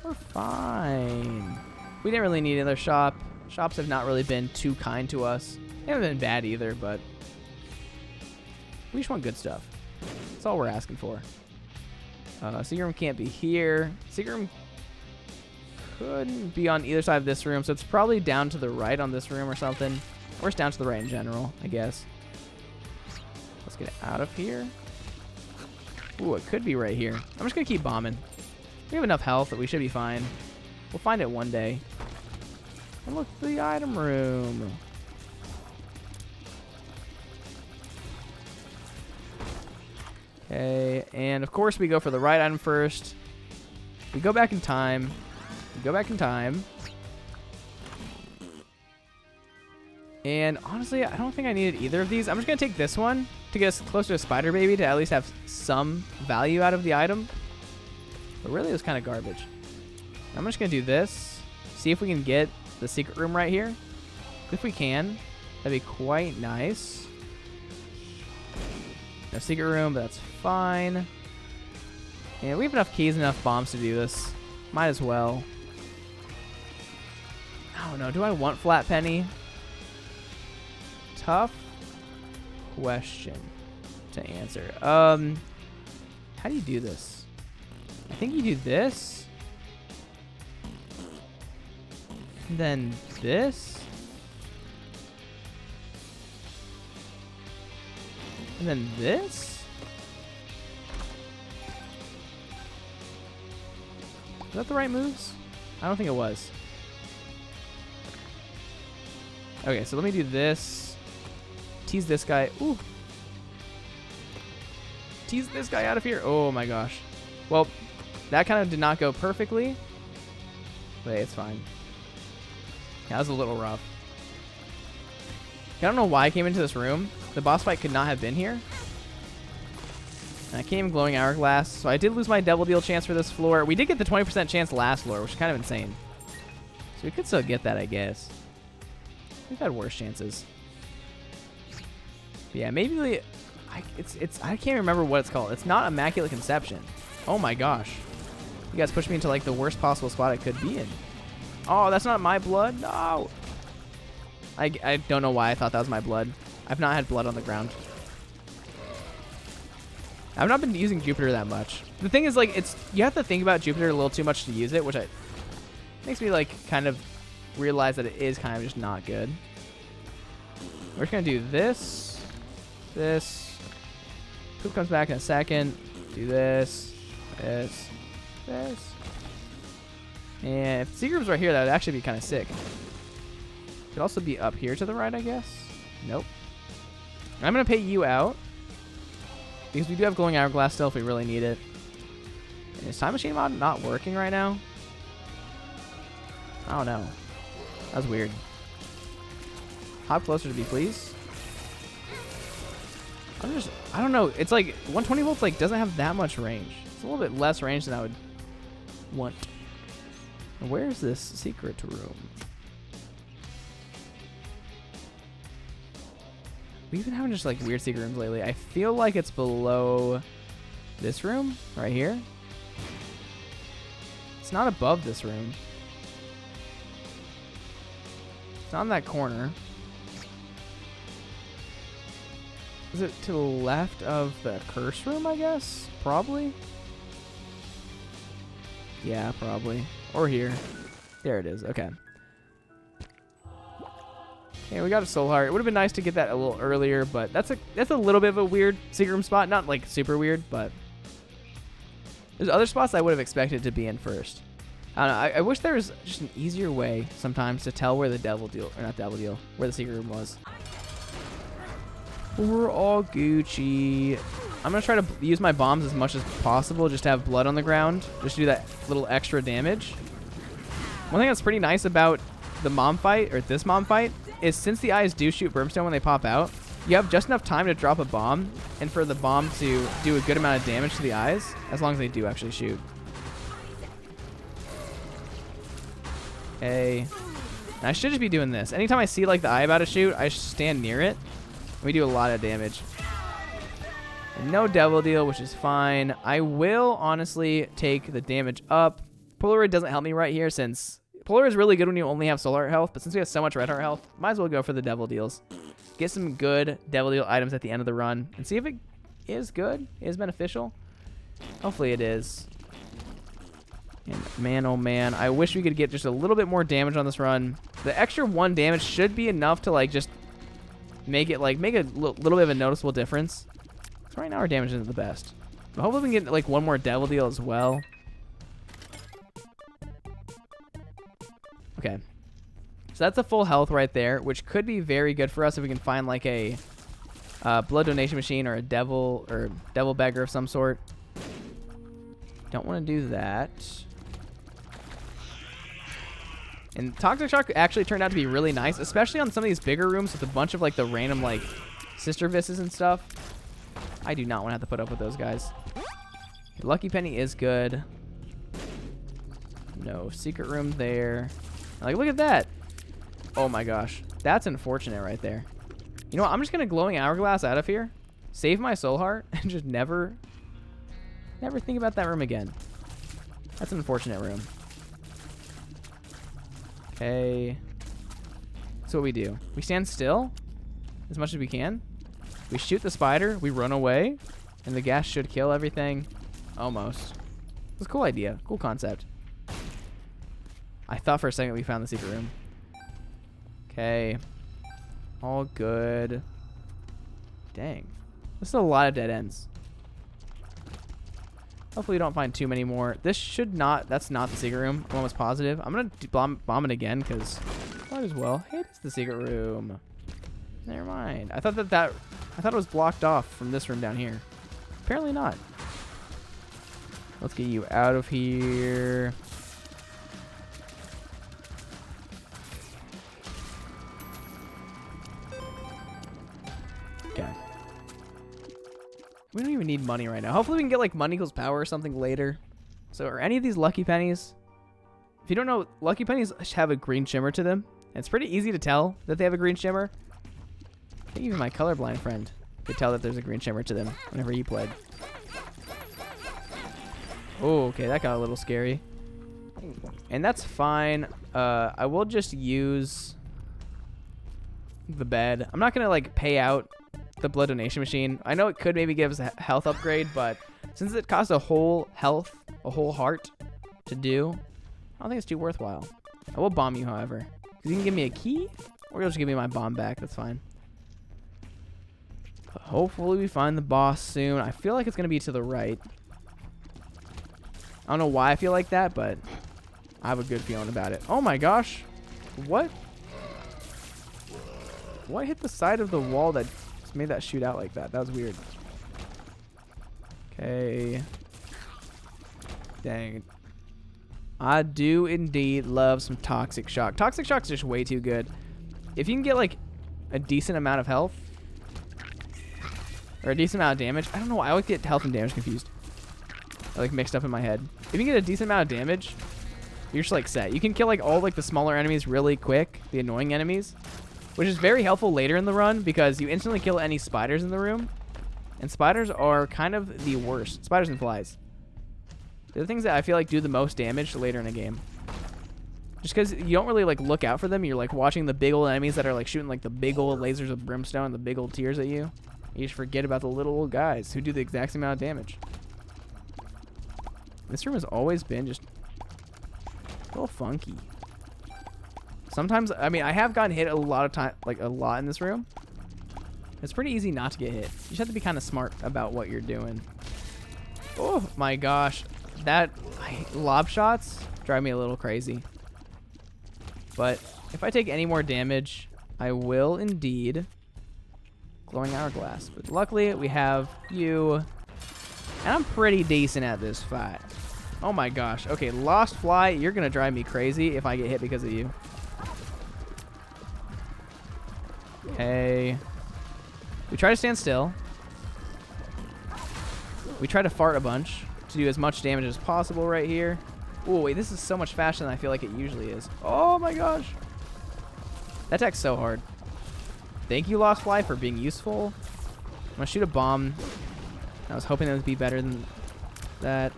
we're fine. We didn't really need another shop. Shops have not really been too kind to us. They haven't been bad either, but we just want good stuff. That's all we're asking for. Secret room can't be here. Secret room couldn't be on either side of this room, so it's probably down to the right on this room or something. Or it's down to the right in general, I guess. Let's get out of here. Ooh, it could be right here. I'm just going to keep bombing. We have enough health that we should be fine. We'll find it one day. And look, the item room. Okay, and of course we go for the right item first. We go back in time. We go back in time. And honestly, I don't think I needed either of these. I'm just going to take this one to get us closer to Spider Baby to at least have some value out of the item. But really, it was kind of garbage. I'm just going to do this. See if we can get the secret room right here. If we can, that'd be quite nice. No secret room, but that's fine. And we have enough keys, enough bombs to do this. Might as well. I don't know. Do I want Flat Penny? Tough question to answer. How do you do this? I think you do this. And then this. And then this. Is that the right moves? I don't think it was. Okay, so let me do this. Tease this guy. Ooh. Tease this guy out of here. Oh my gosh. Well, that kind of did not go perfectly. But hey, it's fine. That was a little rough. I don't know why I came into this room. The boss fight could not have been here. And I came glowing hourglass. So I did lose my double deal chance for this floor. We did get the 20% chance last floor, which is kind of insane. So we could still get that, I guess. We've had worse chances. Yeah, maybe I can't remember what it's called. It's not Immaculate Conception. Oh my gosh. You guys pushed me into like the worst possible spot I could be in. Oh, that's not my blood? No. I don't know why I thought that was my blood. I've not had blood on the ground. I've not been using Jupiter that much. The thing is, like, you have to think about Jupiter a little too much to use it, which makes me like kind of realize that it is kind of just not good. We're just gonna do this. Poop comes back in a second. Do this. And if the secret room's right here, that would actually be kind of sick. Could also be up here to the right, I guess. Nope. I'm gonna pay you out because we do have glowing hourglass still if we really need it. And is time machine mod not working right now? I don't know. That was weird. Hop closer to me, please. I don't know. It's like 120 volts like doesn't have that much range. It's a little bit less range than I would want. Where's this secret room? We've been having just like weird secret rooms lately. I feel like it's below this room right here. It's not above this room. It's not in that corner. Is it to the left of the curse room, I guess? Probably. Yeah, probably. Or here. There it is. Okay. Okay, we got a soul heart. It would have been nice to get that a little earlier, but that's a little bit of a weird secret room spot. Not like super weird, but there's other spots I would have expected to be in first. I don't know. I wish there was just an easier way sometimes to tell where the where the secret room was. We're all Gucci. I'm going to try to use my bombs as much as possible just to have blood on the ground. Just to do that little extra damage. One thing that's pretty nice about the mom fight, or this mom fight, is since the eyes do shoot brimstone when they pop out, you have just enough time to drop a bomb and for the bomb to do a good amount of damage to the eyes, as long as they do actually shoot. Okay. And I should just be doing this. Anytime I see like the eye about to shoot, I stand near it. We do a lot of damage. And no devil deal, which is fine. I will honestly take the damage up. Polaroid doesn't help me right here since Polaroid is really good when you only have solar health, but since we have so much red heart health, might as well go for the devil deals. Get some good devil deal items at the end of the run and see if it is good, is beneficial. Hopefully it is. And man, oh man, I wish we could get just a little bit more damage on this run. The extra 1 damage should be enough to like just make a little bit of a noticeable difference. So right now our damage isn't the best. But hopefully we can get like 1 more devil deal as well. Okay. So that's a full health right there, which could be very good for us if we can find like a blood donation machine or a devil beggar of some sort. Don't want to do that. And Toxic Shock actually turned out to be really nice, especially on some of these bigger rooms with a bunch of like the random like sister visses and stuff. I do not want to have to put up with those guys. Lucky Penny is good. No secret room there. Like, look at that. Oh my gosh. That's unfortunate right there. You know what? I'm just going to glowing hourglass out of here. Save my soul heart and just never think about that room again. That's an unfortunate room. Okay. That's what we do. We stand still as much as we can. We shoot the spider. We run away. And the gas should kill everything. Almost. It's a cool idea. Cool concept. I thought for a second we found the secret room. Okay. All good. Dang. This is a lot of dead ends. Hopefully we don't find too many more. This should not... That's not the secret room. I'm almost positive. I'm going to bomb it again because might as well. Hey, it's the secret room. Never mind. I thought it was blocked off from this room down here. Apparently not. Let's get you out of here. Okay. We don't even need money right now. Hopefully we can get like money equals power or something later. So are any of these lucky pennies? If you don't know, lucky pennies have a green shimmer to them. It's pretty easy to tell that they have a green shimmer. I think even my colorblind friend could tell that there's a green shimmer to them whenever he played. Oh, okay, that got a little scary. And that's fine. I will just use the bed. I'm not gonna like pay out the blood donation machine. I know it could maybe give us a health upgrade, but since it costs a whole heart to do, I don't think it's too worthwhile. I will bomb you, however, because you can give me a key, or you'll just give me my bomb back. That's fine. But hopefully we find the boss soon. I feel like it's gonna be to the right. I don't know why I feel like that, but I have a good feeling about it. Oh my gosh. What? What hit the side of the wall that just made that shoot out like that? That was weird. Okay. Dang. I do indeed love some Toxic Shock. Toxic Shock's just way too good. If you can get like a decent amount of health or a decent amount of damage. I don't know why I always get health and damage confused. I like mixed up in my head. If you can get a decent amount of damage, you're just like set. You can kill like all like the smaller enemies really quick, the annoying enemies, which is very helpful later in the run because you instantly kill any spiders in the room. And spiders are kind of the worst. Spiders and flies. They're the things that I feel like do the most damage later in a game. Just because you don't really like look out for them. You're like watching the big old enemies that are like shooting like the big old lasers of brimstone, the big old tears at you. You just forget about the little old guys who do the exact same amount of damage. This room has always been just a little funky. Sometimes, I mean, I have gotten hit a lot of time, like a lot in this room. It's pretty easy not to get hit. You just have to be kind of smart about what you're doing. Oh my gosh. That lob shots drive me a little crazy. But if I take any more damage, I will indeed glowing hourglass. But luckily we have you, and I'm pretty decent at this fight. Oh my gosh. Okay, Lost Fly, you're gonna drive me crazy if I get hit because of you. Okay. We try to stand still. We try to fart a bunch to do as much damage as possible right here. Oh, wait, this is so much faster than I feel like it usually is. Oh my gosh. That attack's so hard. Thank you, Lost Fly, for being useful. I'm gonna shoot a bomb. I was hoping that would be better than that.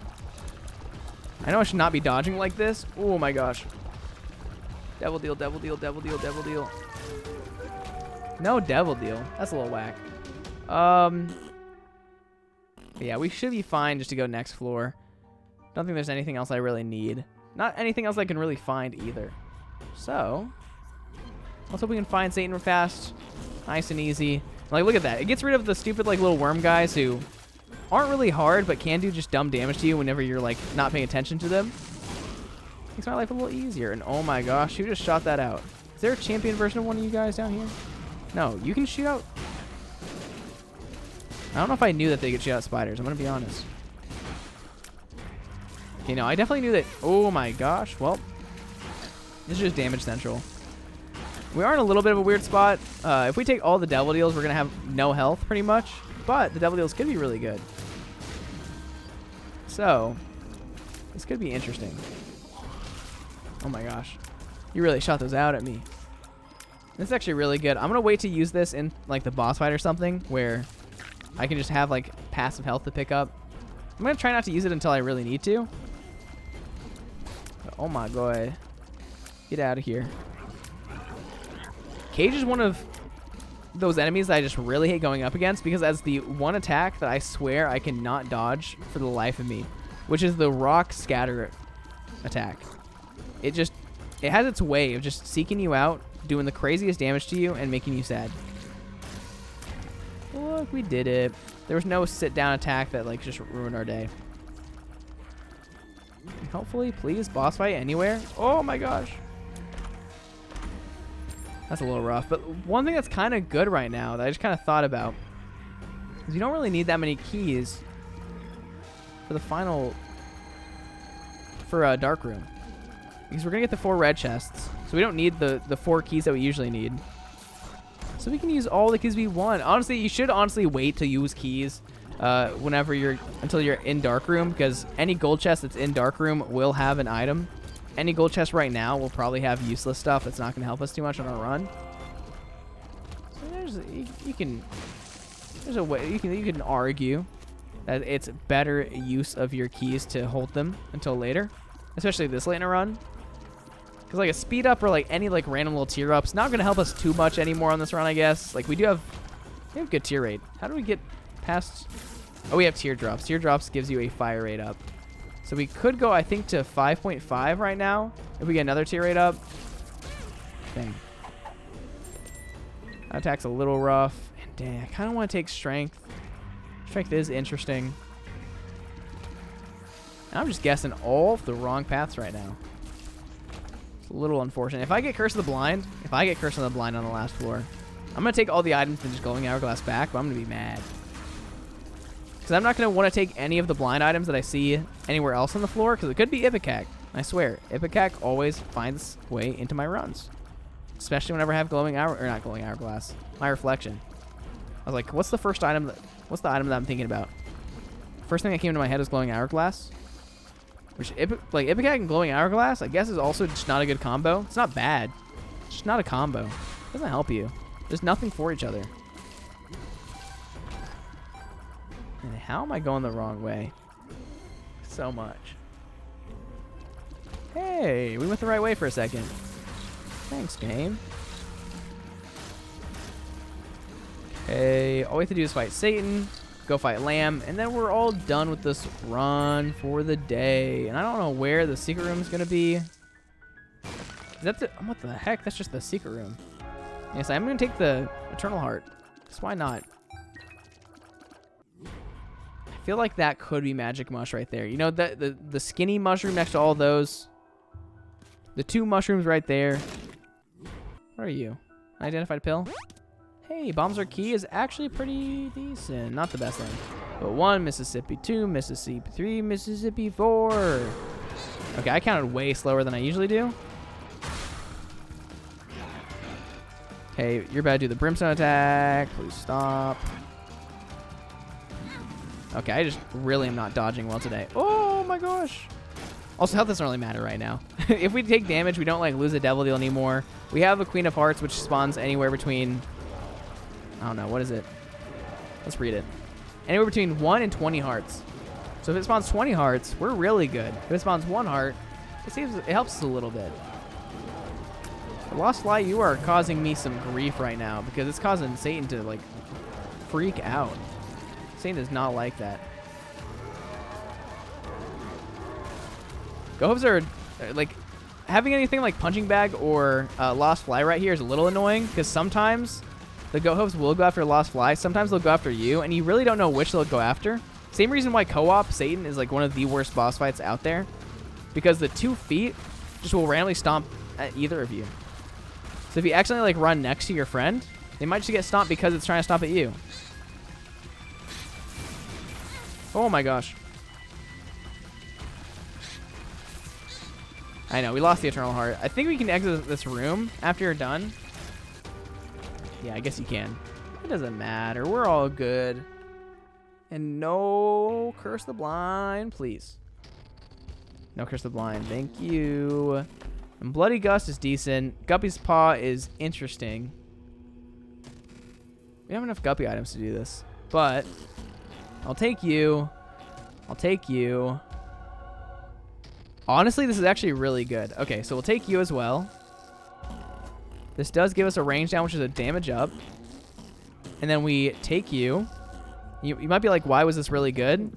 I know I should not be dodging like this. Oh my gosh. Devil deal, devil deal, devil deal, devil deal. No devil deal. That's a little whack. Yeah, we should be fine just to go next floor. Don't think there's anything else I really need. Not anything else I can really find either. So, let's hope we can find Satan real fast. Nice and easy. Like, look at that. It gets rid of the stupid, like, little worm guys who aren't really hard, but can do just dumb damage to you whenever you're, like, not paying attention to them. Makes my life a little easier. And oh my gosh, who just shot that out? Is there a champion version of one of you guys down here? No, you can shoot out. I don't know if I knew that they could shoot out spiders. I'm going to be honest. Okay, no, I definitely knew that. Oh my gosh. Well, this is just damage central. We are in a little bit of a weird spot. If we take all the devil deals, we're going to have no health pretty much. But the devil deals could be really good. So, this could be interesting. Oh my gosh. You really shot those out at me. This is actually really good. I'm going to wait to use this in like the boss fight or something where I can just have like passive health to pick up. I'm going to try not to use it until I really need to. But, oh my god. Get out of here. Cage is one of those enemies that I just really hate going up against because as the one attack that I swear I cannot dodge for the life of me, which is the rock scatter attack. It has its way of just seeking you out, doing the craziest damage to you, and making you sad. Look, we did it. There was no sit-down attack that like just ruined our day. And hopefully, please, boss fight anywhere. Oh my gosh. That's a little rough. But one thing that's kind of good right now that I just kind of thought about is you don't really need that many keys for the final, for a dark room. Because we're going to get the 4 red chests. So we don't need the 4 keys that we usually need. So we can use all the keys we want. Honestly, you should honestly wait to use keys until you're in dark room. Because any gold chest that's in dark room will have an item. Any gold chest right now will probably have useless stuff that's not going to help us too much on our run. So you can There's a way you can argue that it's better use of your keys to hold them until later, especially this late in a run. Because like a speed up or like any like random little tier up's not gonna help us too much anymore on this run, I guess. Like we have good tier rate. How do we get past? Oh, we have teardrops. Teardrops gives you a fire rate up. So we could go, I think, to 5.5 right now if we get another tier rate up. Dang. That attack's a little rough. And dang, I kind of want to take strength. Strength is interesting. I'm just guessing all of the wrong paths right now. It's a little unfortunate. If I get Curse of the Blind, on the last floor, I'm going to take all the items and just Glowing Hourglass back, but I'm going to be mad. Because I'm not going to want to take any of the blind items that I see anywhere else on the floor, because it could be Ipecac. I swear, Ipecac always finds way into my runs. Especially whenever I have not Glowing Hourglass, my Reflection. I was like, what's the item that I'm thinking about? First thing that came into my head is Glowing Hourglass. Which, Ipecac and Glowing Hourglass, I guess is also just not a good combo. It's not bad. It's just not a combo. It doesn't help you. There's nothing for each other. And how am I going the wrong way? So much. Hey, we went the right way for a second. Thanks, game. Okay, all we have to do is fight Satan, go fight Lamb, and then we're all done with this run for the day. And I don't know where the secret room is going to be. Is that what the heck? That's just the secret room. Yes, I'm going to take the Eternal Heart. Because why not? I feel like that could be Magic Mush right there. You know, the skinny mushroom next to all those. The two mushrooms right there. What are you? Unidentified pill? Hey, Bombs Are Key is actually pretty decent. Not the best thing. But 1, Mississippi 2, Mississippi 3, Mississippi 4. Okay, I counted way slower than I usually do. Okay, you're about to do the Brimstone attack. Please stop. Okay, I just really am not dodging well today. Oh my gosh. Also, health doesn't really matter right now. If we take damage, we don't like lose a Devil Deal anymore. We have a Queen of Hearts, which spawns anywhere between... I don't know. What is it? Let's read it. Anywhere between 1 and 20 hearts. So if it spawns 20 hearts, we're really good. If it spawns 1 heart, it helps us a little bit. Lost Light, you are causing me some grief right now because it's causing Satan to like freak out. Satan does not like that. Go-Hooves are like having anything like Punching Bag or Lost Fly right here is a little annoying because sometimes the Go-Hooves will go after Lost Fly. Sometimes they'll go after you, and you really don't know which they'll go after. Same reason why co-op Satan is like one of the worst boss fights out there, because the 2 feet just will randomly stomp at either of you. So if you accidentally like run next to your friend, they might just get stomped because it's trying to stomp at you. Oh my gosh. I know, we lost the Eternal Heart. I think we can exit this room after you're done. Yeah, I guess you can. It doesn't matter. We're all good. And no Curse the Blind, please. No Curse the Blind. Thank you. And Bloody Gust is decent. Guppy's Paw is interesting. We have enough Guppy items to do this. But I'll take you. I'll take you. Honestly, this is actually really good. Okay, so we'll take you as well. This does give us a range down, which is a damage up. And then we take you. You might be like, why was this really good?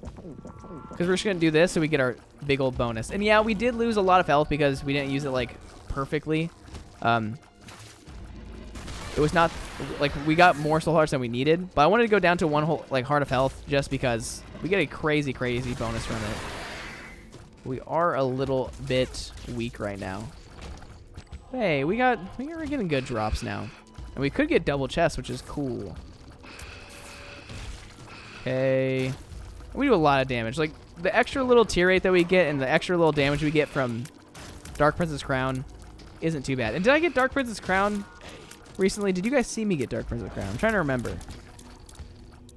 Because we're just going to do this so we get our big old bonus. And yeah, we did lose a lot of health because we didn't use it like perfectly. It was not like we got more soul hearts than we needed. But I wanted to go down to 1 whole like heart of health just because we get a crazy, crazy bonus from it. We are a little bit weak right now. Hey, we're getting good drops now. And we could get double chests, which is cool. Okay. We do a lot of damage. Like, the extra little tier rate that we get and the extra little damage we get from Dark Princess Crown isn't too bad. And did I get Dark Princess Crown recently? Did you guys see me get Dark Princess Crown? I'm trying to remember.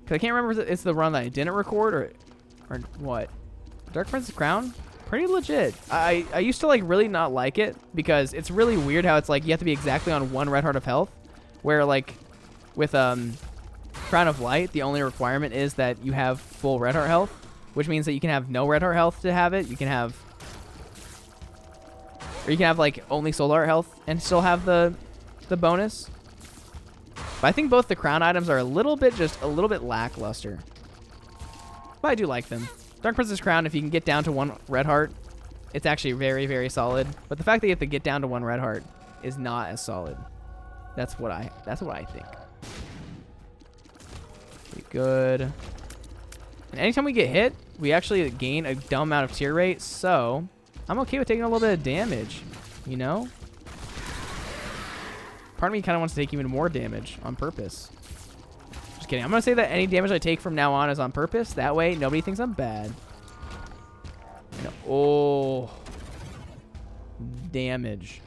Because I can't remember if it's the run that I didn't record or what. Dark Princess Crown? Pretty legit. I used to like really not like it because it's really weird how it's like you have to be exactly on 1 red heart of health, where like with Crown of Light, the only requirement is that you have full red heart health, which means that you can have no red heart health to have it. You can have, or you can have like only soul heart health and still have the bonus. But I think both the crown items are just a little bit lackluster. But I do like them. Dark Princess Crown, if you can get down to 1 red heart, it's actually very, very solid. But the fact that you have to get down to 1 red heart is not as solid. That's what I think. Pretty good. And anytime we get hit, we actually gain a dumb amount of tier rate. So I'm okay with taking a little bit of damage, you know? Part of me kind of wants to take even more damage on purpose. Just kidding. I'm going to say that any damage I take from now on is on purpose. That way, nobody thinks I'm bad. No. Oh. Damage.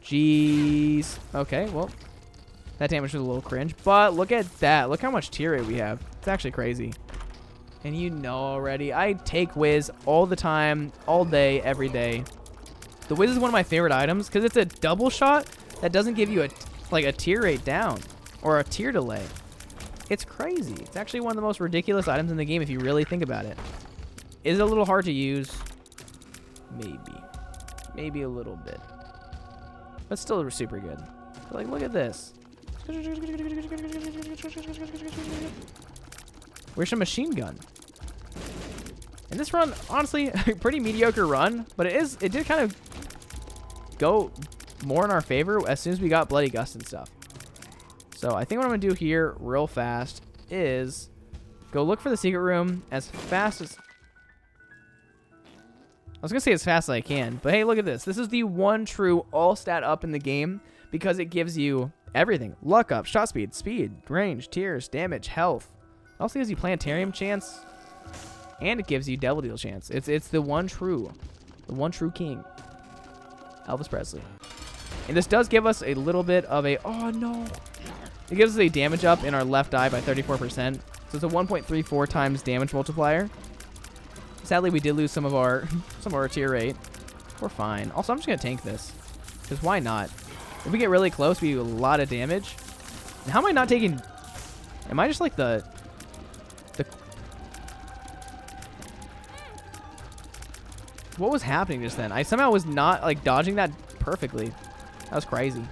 Jeez. Okay, well. That damage was a little cringe. But look at that. Look how much tier rate we have. It's actually crazy. And you know already, I take Wiz all the time, all day, every day. The Wiz is one of my favorite items because it's a double shot that doesn't give you a tier rate down or a tier delay. It's crazy. It's actually one of the most ridiculous items in the game if you really think about it. Is it a little hard to use? Maybe. Maybe a little bit. But still super good. Like, look at this. Where's your machine gun? And this run, honestly, a pretty mediocre run, but it did kind of go more in our favor as soon as we got Bloody Gust and stuff. So I think what I'm going to do here real fast is go look for the secret room as fast as... I was going to say as fast as I can, but hey, look at this. This is the one true all stat up in the game because it gives you everything. Luck up, shot speed, range, tiers, damage, health. It also gives you Planetarium chance, and it gives you Devil Deal chance. It's the one true king, Elvis Presley. And this does give us a little bit of a, oh no. It gives us a damage up in our left eye by 34%. So it's a 1.34 times damage multiplier. Sadly, we did lose some of our tier rate. We're fine. Also, I'm just going to tank this. Because why not? If we get really close, we do a lot of damage. And how am I not taking... Am I just like the... What was happening just then? I somehow was not like dodging that perfectly. That was crazy.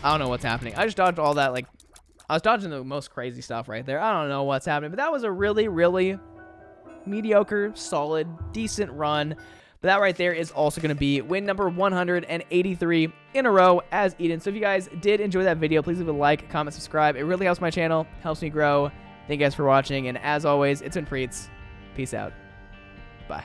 I don't know what's happening. I just dodged all that. Like, I was dodging the most crazy stuff right there. I don't know what's happening, but that was a really, really mediocre, solid, decent run. But that right there is also going to be win number 183 in a row as Eden. So if you guys did enjoy that video, please leave a like, comment, subscribe. It really helps my channel, helps me grow. Thank you guys for watching. And as always, it's been Priets. Peace out. Bye.